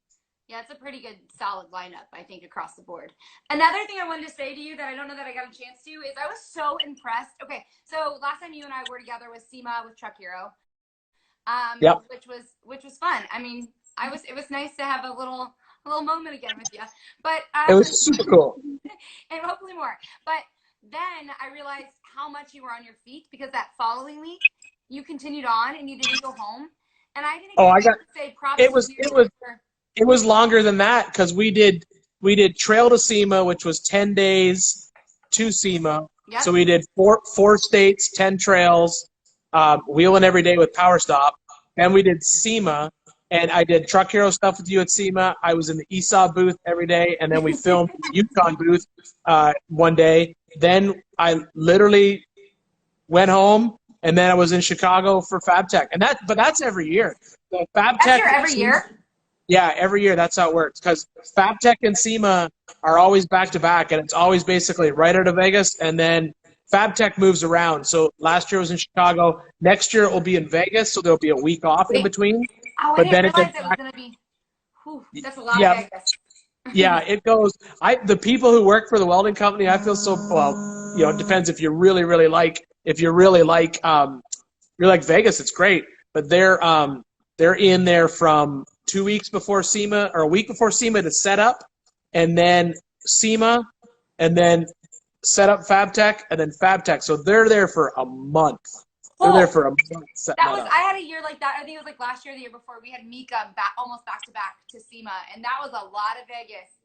Speaker 1: Yeah, it's a pretty good, solid lineup, I think, across the board. Another thing I wanted to say to you that I don't know that I got a chance to is I was so impressed. Okay, so last time you and I were together was SEMA with Truck Hero,
Speaker 2: Yep.
Speaker 1: which was fun. I mean, it was nice to have a little moment again with you. But
Speaker 2: It was super cool.
Speaker 1: and hopefully more. But then I realized how much you were on your feet because that following week you continued on and you didn't go home. And I didn't say props
Speaker 2: it was longer than that because we did Trail to SEMA, which was 10 days to SEMA.
Speaker 1: Yep.
Speaker 2: So we did four states, 10 trails, wheeling every day with Power Stop. Then we did SEMA, and I did Truck Hero stuff with you at SEMA. I was in the ESA booth every day, and then we filmed the Yukon booth one day. Then I literally went home, and then I was in Chicago for FabTech. But that's every year. So FabTech
Speaker 1: every year?
Speaker 2: Yeah, every year. That's how it works. Because FabTech and SEMA are always back-to-back, and it's always basically right out of Vegas, and then FabTech moves around. So last year was in Chicago. Next year it will be in Vegas, so there'll be a week off in between.
Speaker 1: Oh,
Speaker 2: but
Speaker 1: I
Speaker 2: then
Speaker 1: didn't realize it was going to be that's a lot of Vegas.
Speaker 2: Yeah, it goes. The people who work for the welding company, I feel so well. It depends if you really like Vegas, it's great. But they're in there from 2 weeks before SEMA or a week before SEMA to set up, and then SEMA, and then set up FabTech, and then FabTech. So they're there for a month. They're there for a month.
Speaker 1: I had a year like that. I think it was like last year or the year before. We had Mika almost back to back to SEMA, and that was a lot of Vegas.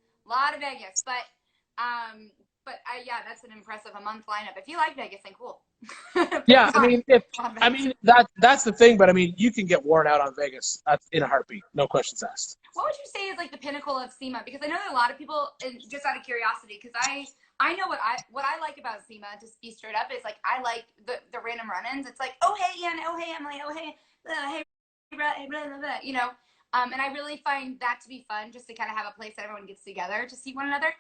Speaker 1: But yeah, that's an impressive month lineup. If you like Vegas, then cool.
Speaker 2: Yeah, that's the thing. But I mean, you can get worn out on Vegas in a heartbeat, no questions asked.
Speaker 1: What would you say is like the pinnacle of SEMA? Because I know that a lot of people, just out of curiosity, because I know what I like about SEMA, to be straight up, is like I like the random run-ins. It's like, oh hey Ian, oh hey Emily, oh hey hey blah, blah, blah, and I really find that to be fun, just to kind of have a place that everyone gets together to see one another.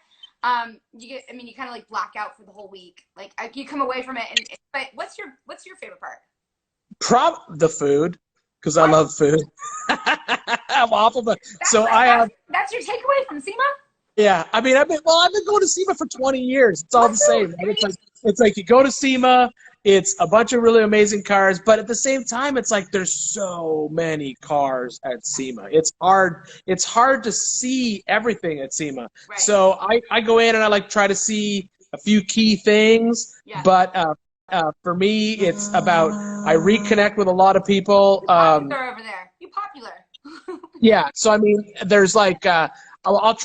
Speaker 1: You kind of like black out for the whole week. Like you come away from it, but what's your favorite part?
Speaker 2: The food, because I love food. I'm awful, but that's
Speaker 1: your takeaway from SEMA.
Speaker 2: Yeah, I've been going to SEMA for 20 years. It's all the same. Right? It's like you go to SEMA, it's a bunch of really amazing cars, but at the same time, it's like there's so many cars at SEMA. It's hard to see everything at SEMA.
Speaker 1: Right.
Speaker 2: So I go in and I try to see a few key things, but for me, it's about I reconnect with a lot of people.
Speaker 1: You're popular over there. You're popular.
Speaker 2: Yeah, so I mean, there's like I like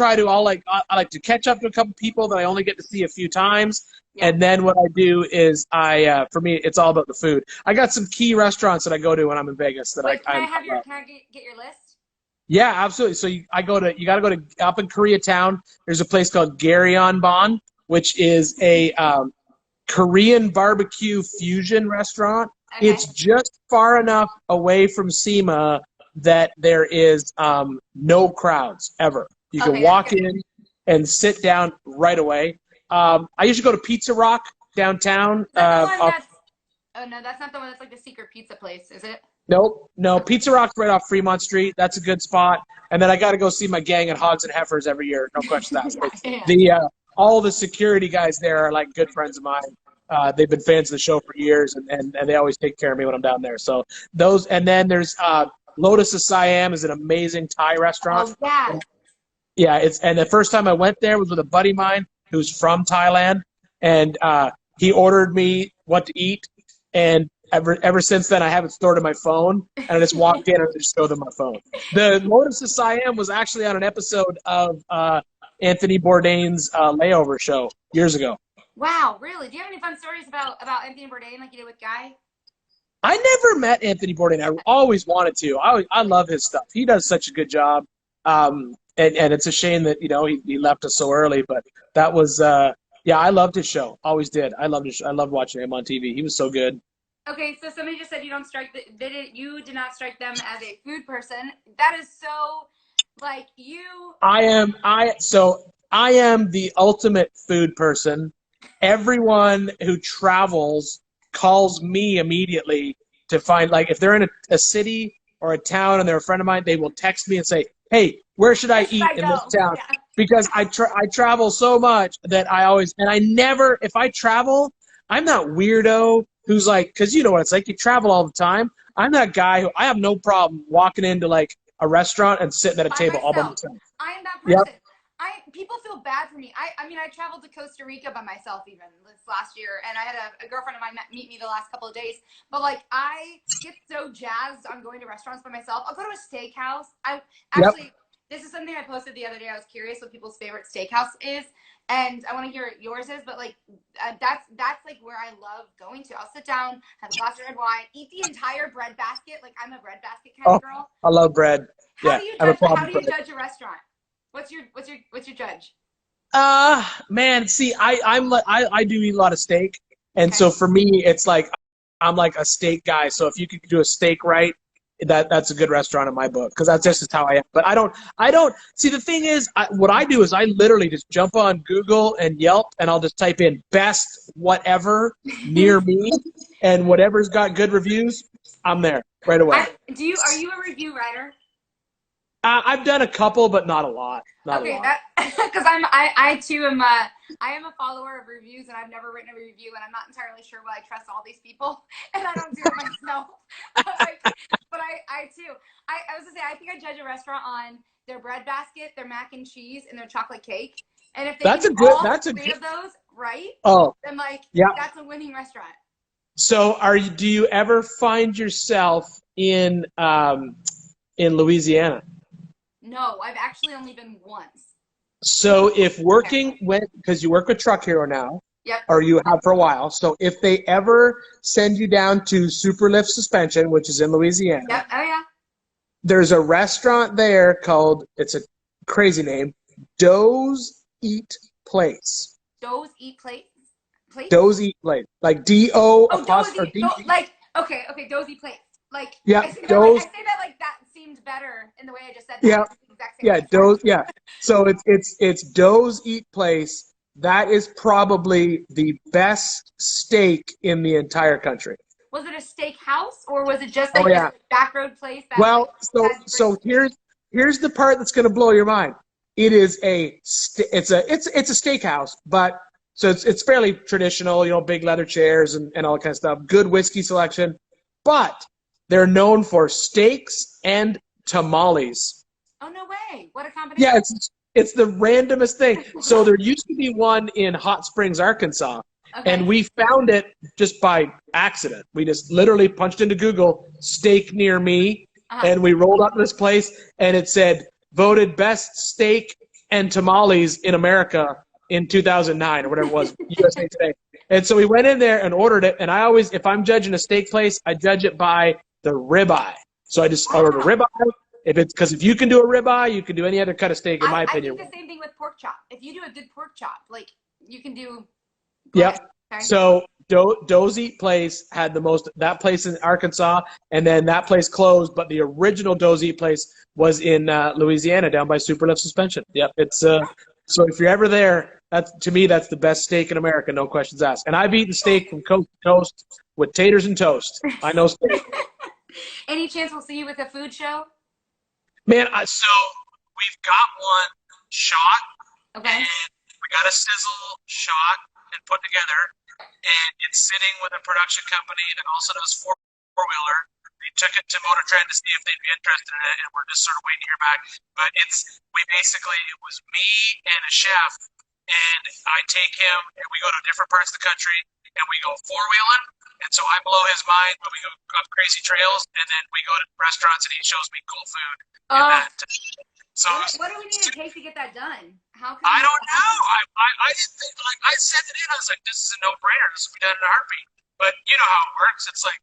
Speaker 2: to catch up to a couple people that I only get to see a few times, and then what I do is for me it's all about the food. I got some key restaurants that I go to when I'm in Vegas that
Speaker 1: Can I get your list?
Speaker 2: Yeah, absolutely. So you got to go to up in Koreatown. There's a place called Gyeongbon, which is a Korean barbecue fusion restaurant. Okay. It's just far enough away from SEMA that there is no crowds ever. You can walk in and sit down right away. I usually go to Pizza Rock downtown.
Speaker 1: That's not the one that's like the secret pizza place, is it?
Speaker 2: Nope. No, Pizza Rock's right off Fremont Street. That's a good spot. And then I got to go see my gang at Hogs and Heifers every year. No question asked. All the security guys there are like good friends of mine. They've been fans of the show for years, and they always take care of me when I'm down there. So those, and then there's Lotus of Siam is an amazing Thai restaurant.
Speaker 1: Oh, yeah.
Speaker 2: Yeah, and the first time I went there was with a buddy of mine who's from Thailand, and he ordered me what to eat, and ever since then I have it stored in my phone, and I just walked in and I just showed them my phone. The Lotus of Siam was actually on an episode of Anthony Bourdain's Layover show years ago.
Speaker 1: Wow, really? Do you have any fun stories about Anthony Bourdain like you did with Guy?
Speaker 2: I never met Anthony Bourdain. I always wanted to. I love his stuff. He does such a good job. And it's a shame that, he left us so early, but that was, I loved his show. Always did. I loved I loved watching him on TV. He was so good.
Speaker 1: Okay, so somebody just said you did not strike them as a food person. That is so Like you.
Speaker 2: I am the ultimate food person. Everyone who travels calls me immediately to find, like, if they're in a city or a town and they're a friend of mine, they will text me and say, "Hey, where should
Speaker 1: Where
Speaker 2: I
Speaker 1: should
Speaker 2: eat
Speaker 1: I
Speaker 2: in this
Speaker 1: go?
Speaker 2: town?"
Speaker 1: Yeah.
Speaker 2: Because I travel so much that I always, and I never, if I travel, I'm that weirdo who's like, because you know what it's like, you travel all the time. I'm that guy who I have no problem walking into like a restaurant and sitting at a
Speaker 1: By
Speaker 2: table all by
Speaker 1: myself.
Speaker 2: myself.
Speaker 1: I am that
Speaker 2: Yep.
Speaker 1: person. People feel bad for me. I mean I traveled to Costa Rica by myself even this last year, and I had a girlfriend of mine meet me the last couple of days. But like I get so jazzed on going to restaurants by myself. I'll go to a steakhouse. I
Speaker 2: Yep.
Speaker 1: actually this is something I posted the other day. I was curious what people's favorite steakhouse is, and I want to hear what yours is. But like that's like where I love going to. I'll sit down, have a glass of red wine, eat the entire bread basket. Like I'm a bread basket kind of
Speaker 2: Oh,
Speaker 1: girl.
Speaker 2: I love bread.
Speaker 1: How
Speaker 2: Yeah,
Speaker 1: do you
Speaker 2: I have a
Speaker 1: judge? How
Speaker 2: problem
Speaker 1: do
Speaker 2: with
Speaker 1: you
Speaker 2: bread.
Speaker 1: judge a restaurant? What's your judge?
Speaker 2: Man, see, I do eat a lot of steak, and
Speaker 1: Okay.
Speaker 2: so for me, it's like I'm like a steak guy. So if you could do a steak right, that's a good restaurant in my book because that's
Speaker 1: Okay.
Speaker 2: just how I am. But I don't see the thing is what I do is I literally just jump on Google and Yelp and I'll just type in best whatever near me, and whatever's got good reviews, I'm there right away.
Speaker 1: Are you a review writer?
Speaker 2: I've done a couple, but not a lot. Not a
Speaker 1: Okay,
Speaker 2: lot.
Speaker 1: that because I too am I am a follower of reviews, and I've never written a review, and I'm not entirely sure why I trust all these people and I don't do it myself. But I too I was gonna say I think I judge a restaurant on their bread basket, their mac and cheese, and their chocolate cake. And if they can
Speaker 2: That's a
Speaker 1: do
Speaker 2: good.
Speaker 1: all
Speaker 2: That's a
Speaker 1: three
Speaker 2: good.
Speaker 1: of those right,
Speaker 2: Oh,
Speaker 1: then like
Speaker 2: yeah.
Speaker 1: that's a winning restaurant.
Speaker 2: So, do you ever find yourself in Louisiana?
Speaker 1: No, I've actually only been once.
Speaker 2: So, if
Speaker 1: Okay.
Speaker 2: working with, because you work with Truck Hero now,
Speaker 1: Yep.
Speaker 2: or you have for a while, so if they ever send you down to Superlift Suspension, which is in Louisiana,
Speaker 1: Yep. Oh yeah.
Speaker 2: there's a restaurant there called, it's a crazy name, Doe's Eat Place.
Speaker 1: Those eat plates. Plates?
Speaker 2: Doe's Eat Place, like D-O
Speaker 1: Oh,
Speaker 2: apostrophe or D.
Speaker 1: like okay, dozy plates. Like
Speaker 2: Yeah,
Speaker 1: I say that
Speaker 2: Doe's.
Speaker 1: like that seemed better in the way I just said that.
Speaker 2: Yeah,
Speaker 1: It's the exact same
Speaker 2: yeah,
Speaker 1: restaurant.
Speaker 2: Doe's. Yeah, so it's Doe's Eat Place. That is probably the best steak in the entire country.
Speaker 1: Was it a steak house or was it just
Speaker 2: Oh
Speaker 1: like this
Speaker 2: yeah.
Speaker 1: back road place that like
Speaker 2: Well, so
Speaker 1: has great
Speaker 2: so here's the part that's going to blow your mind. It is it's a steakhouse, but so it's fairly traditional, big leather chairs and all that kind of stuff. Good whiskey selection, but they're known for steaks and tamales.
Speaker 1: Oh no way. What a
Speaker 2: Yeah,
Speaker 1: combination.
Speaker 2: it's the randomest thing. So there used to be one in Hot Springs, Arkansas, and
Speaker 1: Okay.
Speaker 2: we found it just by accident. We just literally punched into Google "steak near me,"
Speaker 1: Uh-huh.
Speaker 2: and we rolled up to this place, and it said voted best steak and tamales in America in 2009 or whatever it was, USA Today. And so we went in there and ordered it. And I always, if I'm judging a steak place, I judge it by the ribeye. So I just ordered a
Speaker 1: Wow.
Speaker 2: ribeye. If you can do a ribeye, you can do any other cut of steak, in my
Speaker 1: I
Speaker 2: opinion.
Speaker 1: think the same thing with pork chop. If you do a good pork chop, like you can do go ahead.
Speaker 2: Yep.
Speaker 1: Okay.
Speaker 2: So Doe's Eat Place had the most, that place in Arkansas, and then that place closed, but the original Doe's Eat Place was in Louisiana, down by Superlift Suspension. Yep. It's so if you're ever there, that's, to me, that's the best steak in America, no questions asked. And I've eaten steak from coast to coast with taters and toast. I know steak.
Speaker 1: Any chance we'll see you with a food show?
Speaker 2: Man, so we've got one shot,
Speaker 1: Okay.
Speaker 2: and we got a sizzle shot and put together, and it's sitting with a production company that also does four-wheeler. We took it to Motor Trend to see if they'd be interested in it, and we're just sort of waiting to hear back. But it was me and a chef, and I take him, and we go to different parts of the country, and we go four-wheeling, and so I blow his mind, but we go up crazy trails, and then we go to restaurants, and he shows me cool food, and
Speaker 1: Uh,
Speaker 2: that. So
Speaker 1: what do we need to take to get that done? How can
Speaker 2: I
Speaker 1: we make
Speaker 2: don't
Speaker 1: that
Speaker 2: know.
Speaker 1: happen?
Speaker 2: I didn't think, like, I sent it in. I was like, this is a no-brainer. This will be done in a heartbeat. But you know how it works. It's like,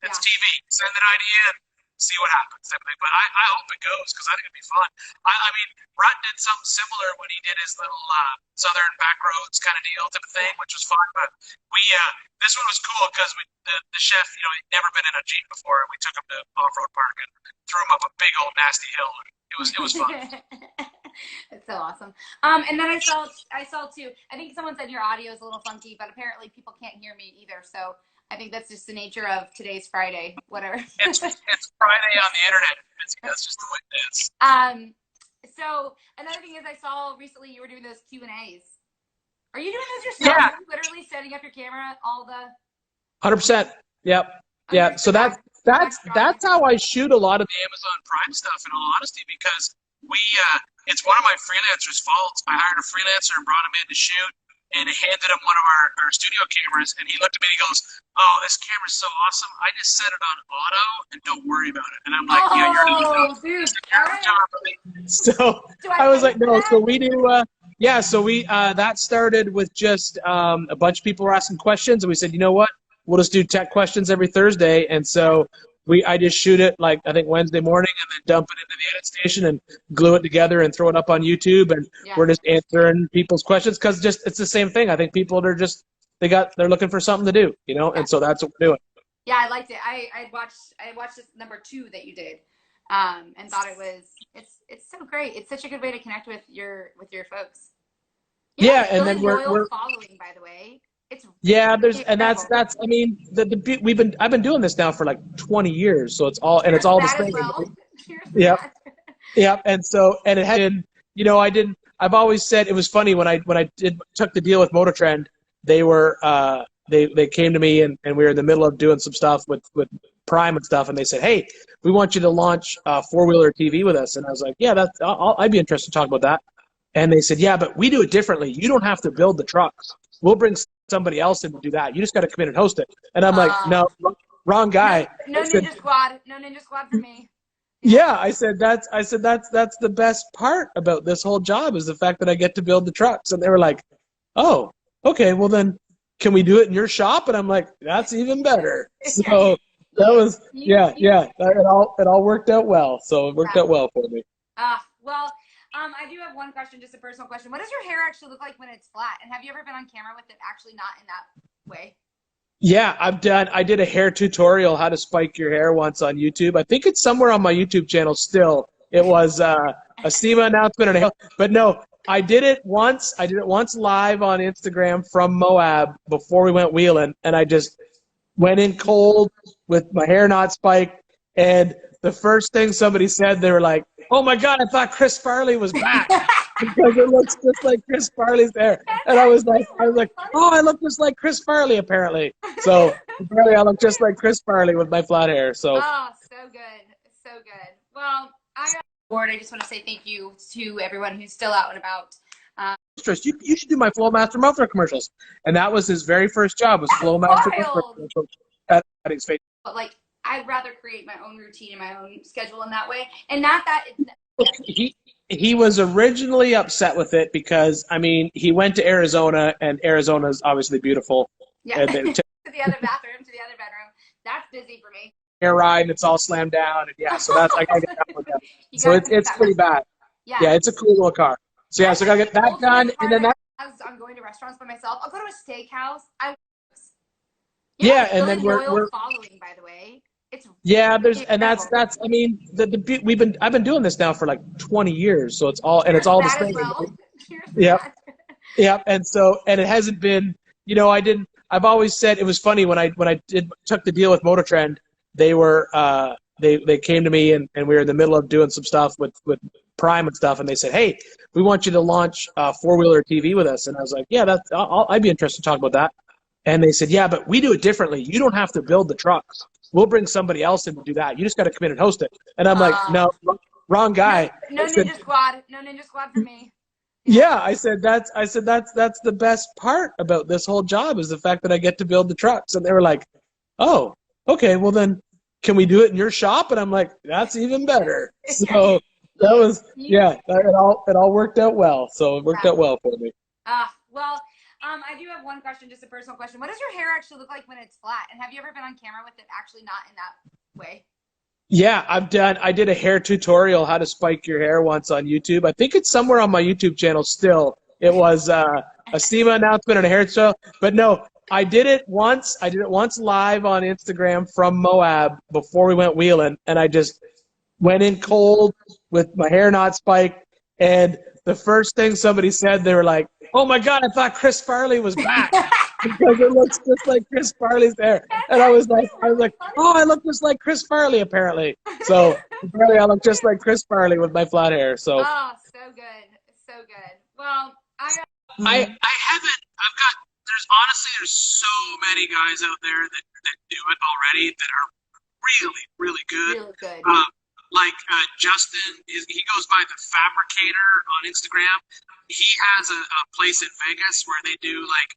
Speaker 2: it's
Speaker 1: Yeah.
Speaker 2: TV. Send an idea in, see what happens. Type of thing. But I hope it goes because I think it'd be fun. I mean, Rutt did something similar when he did his little Southern Backroads kind of deal type of thing,
Speaker 1: Yeah.
Speaker 2: which was fun. But this one was cool because the chef, he'd never been in a Jeep before, and we took him to off-road park and threw him up a big old nasty hill. it was fun.
Speaker 1: It's so awesome. And then I saw too. I think someone said your audio is a little funky, but apparently people can't hear me either. So I think that's just the nature of today's Friday. Whatever.
Speaker 2: It's Friday on the internet. That's just the way it is.
Speaker 1: So another thing is I saw recently you were doing those Q&As. Are you doing those yourself?
Speaker 2: Yeah.
Speaker 1: Are you literally setting up your camera, all the
Speaker 2: 100%. Yep. Yeah. So that's how I shoot a lot of the Amazon Prime stuff, in all honesty, because it's one of my freelancers' faults. I hired a freelancer and brought him in to shoot, and handed him one of our studio cameras, and he looked at me and he goes, "Oh, this camera's so awesome. I just set it on auto and don't worry about it." And I'm like, "Yeah, you're doing
Speaker 1: dude,
Speaker 2: the camera job for me." So I was like, "No." So we do. So we that started with just a bunch of people were asking questions, and we said, "You know what? We'll just do tech questions every Thursday." And so I just shoot it like I think Wednesday morning and then dump it into the edit station and glue it together and throw it up on YouTube, and we're just answering people's questions because it's the same thing. I think people are just they're looking for something to do, and so that's what we're doing.
Speaker 1: Yeah, I liked it. I watched this number 2 that you did, and thought it's so great. It's such a good way to connect with your folks.
Speaker 2: And then we're
Speaker 1: following, by the way.
Speaker 2: That's I mean I've been doing this now for like 20 years, so it's all the same. Well. And it had been, I've always said it was funny when I took the deal with Motor Trend, they were they came to me and we were in the middle of doing some stuff with Prime and stuff, and they said, "Hey, we want you to launch four-wheeler TV with us." And I was like, "Yeah, I'd be interested to talk about that." And they said, "Yeah, but we do it differently. You don't have to build the trucks. We'll bring somebody else in to do that. You just got to come in and host it." And I'm like, "No, wrong guy."
Speaker 1: No Ninja Squad. No Ninja Squad for me.
Speaker 2: Yeah, I said that's the best part about this whole job is the fact that I get to build the trucks. And they were like, "Oh, okay, well then can we do it in your shop?" And I'm like, "That's even better." So that was it all worked out well. So it worked out well for me.
Speaker 1: I do have one question, just a personal question. What does your hair actually look like when it's flat? And have you ever been on camera with it actually not in that way?
Speaker 2: Yeah, I did a hair tutorial how to spike your hair once on YouTube. I think it's somewhere on my YouTube channel still. It was a SEMA announcement and but no, I did it once live on Instagram from Moab before we went wheeling, and I just went in cold with my hair not spiked, and the first thing somebody said, they were like, "Oh my God, I thought Chris Farley was back." Because it looks just like Chris Farley's hair. And I was like, "Oh, I look just like Chris Farley, apparently." So apparently I look just like Chris Farley with my flat hair. So
Speaker 1: so good. So good. Well, I just want to say thank you to everyone who's still out and about.
Speaker 2: You should do my Flowmaster muffler commercials. And that was his very first job, was Flowmaster commercials at his face.
Speaker 1: But like, I'd rather create my own routine and my own schedule in that way. And not that
Speaker 2: he was originally upset with it because, I mean, he went to Arizona, and Arizona's obviously beautiful.
Speaker 1: Yeah, to the other bathroom, to the other bedroom. That's busy for me.
Speaker 2: Air ride, and it's all slammed down, and yeah, so that's I gotta get that one done. So it's pretty bad. Yeah, it's a cool little car. So yeah, so I gotta get that done, and then
Speaker 1: I'm going to restaurants by myself. I'll go to a steakhouse.
Speaker 2: And then we're
Speaker 1: following, by the way.
Speaker 2: That's I mean I've been doing this now for like 20 years, so it's all the same. Well. And it hasn't been, I've always said it was funny when I took the deal with Motor Trend, they were they came to me and we were in the middle of doing some stuff with Prime and stuff, and they said, "Hey, we want you to launch four-wheeler TV with us." And I was like, "Yeah, I'd be interested to talk about that." And they said, "Yeah, but we do it differently. You don't have to build the trucks. We'll bring somebody else in to do that. You just got to come in and host it." And I'm like, "No, wrong guy."
Speaker 1: No Ninja Squad. No Ninja Squad for me.
Speaker 2: Yeah, I said that's the best part about this whole job is the fact that I get to build the trucks. And they were like, "Oh, okay, well then can we do it in your shop?" And I'm like, "That's even better." So that was it all worked out well. So it worked out well for me.
Speaker 1: I do have one question, just a personal question. What does your hair actually look like when it's flat? And have you ever been on camera with it actually not in that way?
Speaker 2: Yeah, I did a hair tutorial how to spike your hair once on YouTube. I think it's somewhere on my YouTube channel still. It was a SEMA announcement and a hairstyle. But no, I did it once live on Instagram from Moab before we went wheeling, and I just went in cold with my hair not spiked. And the first thing somebody said, they were like, "Oh my God, I thought Chris Farley was back." Because it looks just like Chris Farley's there. And I was like, "Oh, I look just like Chris Farley, apparently." So apparently I look just like Chris Farley with my flat hair. So
Speaker 1: Oh, so good. So good. Well,
Speaker 3: I haven't. I've got. There's so many guys out there that do it already that are really, really good.
Speaker 1: really good.
Speaker 3: Justin, he goes by the Fabricator on Instagram. He has a place in Vegas where they do like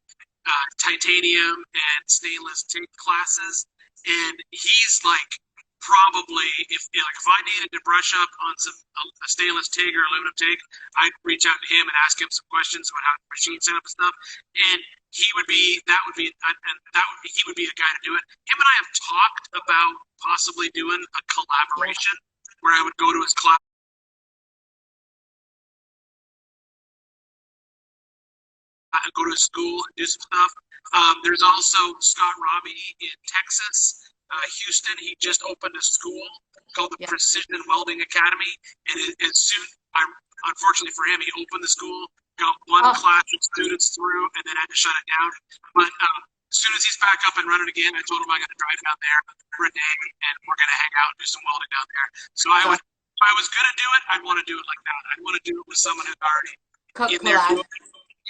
Speaker 3: titanium and stainless TIG classes, and he's like probably if I needed to brush up on some a stainless TIG or aluminum TIG, I'd reach out to him and ask him some questions about how the machine set up and stuff, and he would be the guy to do it. Him and I have talked about possibly doing a collaboration where I would go to his class. Go to his school and do some stuff. There's also Scott Robbie in Texas, Houston. He just opened a school called the Precision Welding Academy, and soon, unfortunately for him, he opened the school, got one class of students through, and then had to shut it down. But as soon as he's back up and running again, I told him I'm going to drive down there for a day, and we're going to hang out and do some welding down there. So if I was going to do it, I'd want to do it like that. I'd want to do it with someone who's already in there doing it.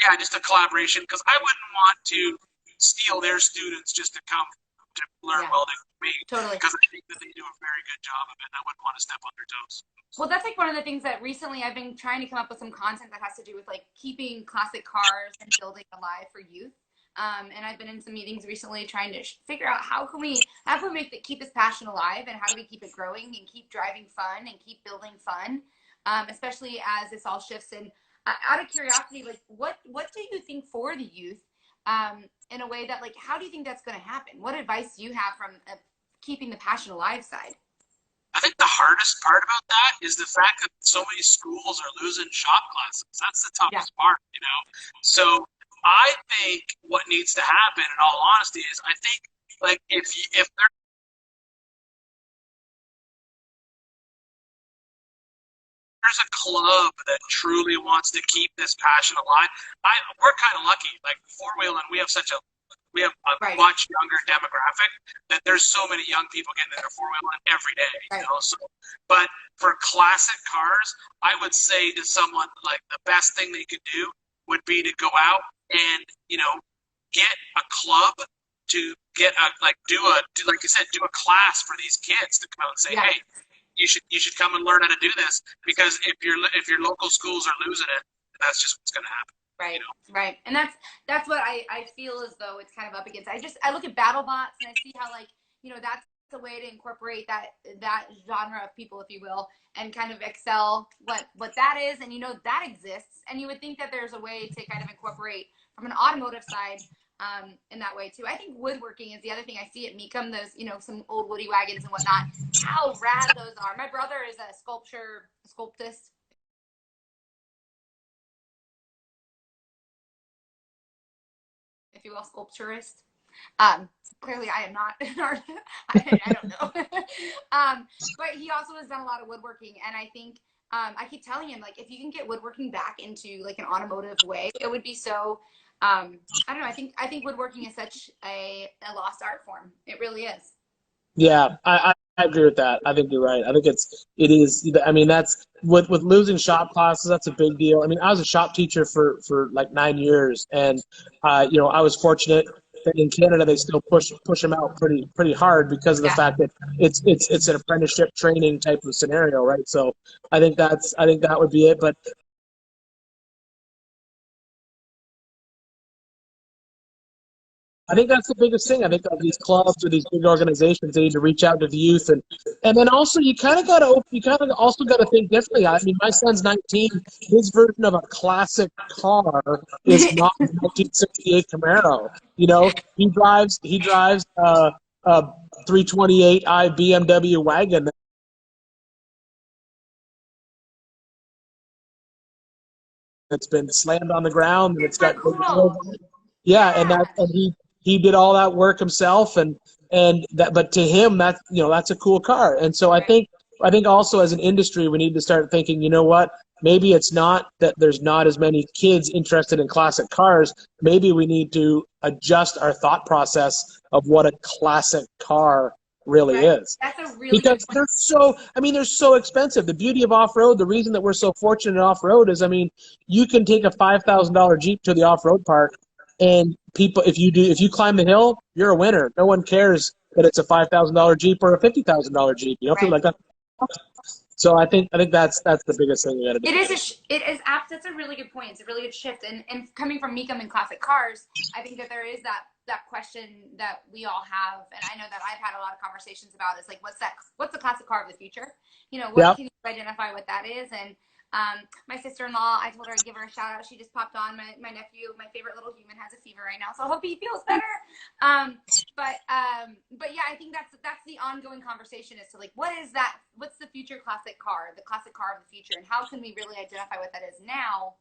Speaker 3: Yeah, just a collaboration, because I wouldn't want to steal their students just to come to learn welding with me.
Speaker 1: Totally.
Speaker 3: Because I think that they do a very good job of it, and I wouldn't want to step on their toes.
Speaker 1: Well, that's like one of the things that recently I've been trying to come up with some content that has to do with like keeping classic cars and building alive for youth. And I've been in some meetings recently trying to figure out how can we keep this passion alive, and how do we keep it growing and keep driving fun and keep building fun, especially as this all shifts. And out of curiosity, like what do you think for the youth, in a way that like, how do you think that's going to happen? What advice do you have from keeping the passion alive side?
Speaker 3: I think the hardest part about that is the fact that so many schools are losing shop classes. That's the toughest part, you know? So I think what needs to happen, in all honesty, is I think like if there's a club that truly wants to keep this passion alive, we're kind of lucky. Like four-wheeling, we have a much younger demographic that there's so many young people getting in their four-wheeling every day. You know? So, but for classic cars, I would say to someone like the best thing they could do would be to go out and get a club to get like you said, do a class for these kids to come out and say, hey, you should come and learn how to do this, because if your local schools are losing it, that's just what's going to happen.
Speaker 1: Right, right. And that's what I feel as though it's kind of up against. I look at BattleBots and I see how that's a way to incorporate that genre of people, if you will, and kind of excel what that is, and that exists. And you would think that there's a way to kind of incorporate from an automotive side in that way too. I think woodworking is the other thing I see at Mecum. Those some old woody wagons and whatnot. How rad those are. My brother is a sculptist. If you will, sculpturist. Clearly I am not an artist. I don't know. But he also has done a lot of woodworking, and I think I keep telling him, like, if you can get woodworking back into like an automotive way, it would be so I don't know, I think woodworking is such a lost art form. It really is.
Speaker 2: Yeah, I agree with that. I think you're right. I think it is. I mean, that's with losing shop classes, that's a big deal. I mean, I was a shop teacher for like 9 years, and I was fortunate that in Canada they still push them out pretty hard because of the fact that it's an apprenticeship training type of scenario, right? So I think that would be it. But I think that's the biggest thing. I think that these clubs or these big organizations, they need to reach out to the youth, and then also you kind of also got to think differently. I mean, my son's 19. His version of a classic car is not a 1968 Camaro. He drives a 328i BMW wagon that's been slammed on the ground, and it's got and he did all that work himself, and that, but to him, that's a cool car. And so I think I think also as an industry, we need to start thinking, you know what? Maybe it's not that there's not as many kids interested in classic cars. Maybe we need to adjust our thought process of what a classic car really is.
Speaker 1: That's a really
Speaker 2: Because
Speaker 1: good point.
Speaker 2: they're so expensive. The beauty of off-road, the reason that we're so fortunate in off-road is, I mean, you can take a $5,000 Jeep to the off-road park, and people, if you climb the hill, you're a winner. No one cares that it's a $5,000 Jeep or a $50,000 Jeep. You know, people like that. So I think that's the biggest thing we got to do.
Speaker 1: That's a really good point. It's a really good shift. And coming from Mecum and classic cars, I think that there is that question that we all have, and I know that I've had a lot of conversations about, is like, what's the classic car of the future? You know, what can you identify what that is? And my sister-in-law, I told her I'd give her a shout out. She just popped on. My nephew, my favorite little human, has a fever right now, so I hope he feels better. But yeah, I think that's the ongoing conversation, is to like, what's the future classic car, the classic car of the future, and how can we really identify what that is now,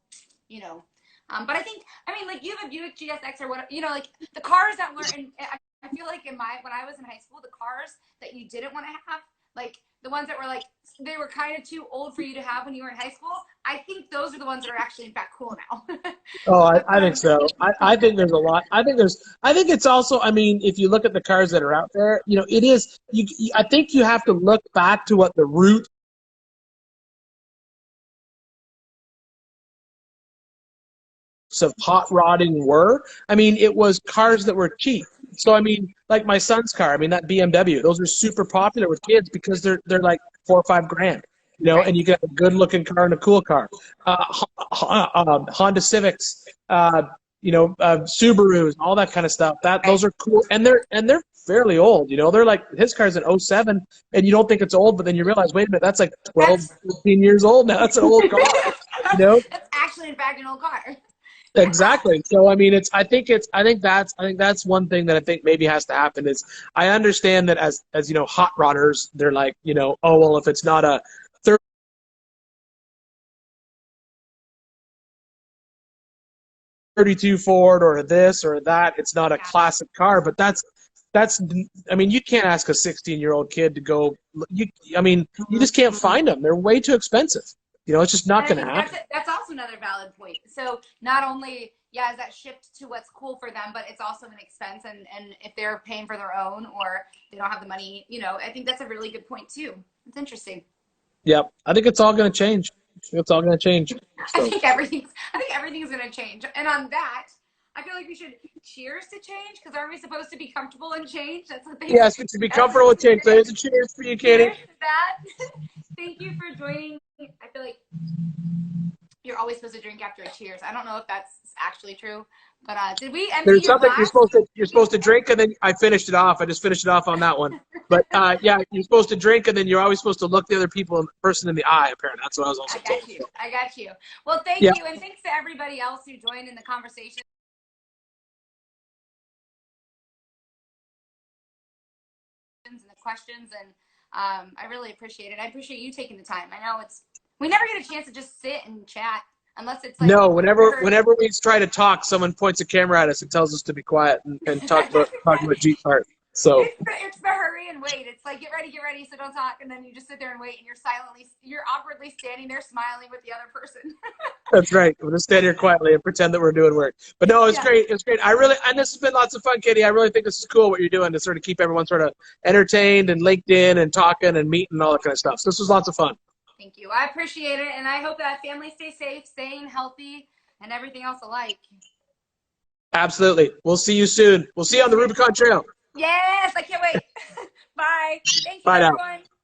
Speaker 1: you know? But I mean, like, you have a Buick GSX or what, you know, like the cars that were, and I feel like when I was in high school, the cars that you didn't want to have, like the ones that were like, they were kind of too old for you to have when you were in high school, I think those are the ones that are actually in fact cool now.
Speaker 2: Oh, I think so. I think there's a lot. I think it's also, I mean, if you look at the cars that are out there, you know, it is, I think you have to look back to what the root of hot rodding were. I mean, it was cars that were cheap. So I mean, like my son's car, I mean, that BMW, those are super popular with kids because they're like $4 or $5 grand, you know, and you get a good looking car and a cool car. Honda Civics, you know, Subarus, all that kind of stuff. Those are cool, and they're fairly old, you know. They're like, his car's an '07, and you don't think it's old, but then you realize, wait a minute, that's like 12, 15 years old now. That's an old car, you know.
Speaker 1: That's actually in fact an old car.
Speaker 2: Exactly. So I mean, I think that's one thing that I think maybe has to happen. Is I understand that as you know, hot rodders, they're like, you know, oh well, if it's not a 32 Ford or this or that, it's not a classic car. But that's I mean, you can't ask a 16-year-old kid to go. I mean, you just can't find them. They're way too expensive. You know, it's just not going to happen.
Speaker 1: That's also another valid point. So not only, yeah, is that shift to what's cool for them, but it's also an expense. And if they're paying for their own or they don't have the money, you know, I think that's a really good point too. It's interesting.
Speaker 2: Yep. I think it's all going to change. It's all going to change. So.
Speaker 1: I think everything's going to change. And on that, I feel like we should cheers to change, because aren't we supposed to be comfortable in change? That's what they
Speaker 2: Yes, we should be comfortable with change. So here's a cheers for you, Katie.
Speaker 1: Cheers to that. Thank you for joining. I feel like you're always supposed to drink after a cheers. I don't know if that's actually true, but did we empty
Speaker 2: There's
Speaker 1: your
Speaker 2: something
Speaker 1: glass?
Speaker 2: you're supposed to drink, and then I finished it off. I just finished it off on that one. But yeah, you're supposed to drink, and then you're always supposed to look the other person in the eye. Apparently, that's what I was also told.
Speaker 1: I got you. Well, thank you, and thanks to everybody else who joined in the conversation and the questions, and I really appreciate it. I appreciate you taking the time. I know we never get a chance to just sit and chat unless it's like,
Speaker 2: no. Whenever we try to talk, someone points a camera at us and tells us to be quiet and talk about Jeep parts. So
Speaker 1: it's the hurry and wait. It's like, get ready, so don't talk, and then you just sit there and wait, and you're awkwardly standing there smiling with the other person.
Speaker 2: That's right. We'll just stand here quietly and pretend that we're doing work. But no, it's great. It's great. And this has been lots of fun, Katie. I really think this is cool what you're doing to sort of keep everyone sort of entertained and linked in and talking and meeting and all that kind of stuff. So this was lots of fun.
Speaker 1: Thank you. I appreciate it, and I hope that families stay safe, staying healthy, and everything else alike.
Speaker 2: Absolutely. We'll see you soon. We'll see you on the Rubicon Trail.
Speaker 1: Yes, I can't wait. Bye. Thank you,
Speaker 2: Bye
Speaker 1: everyone.
Speaker 2: Now.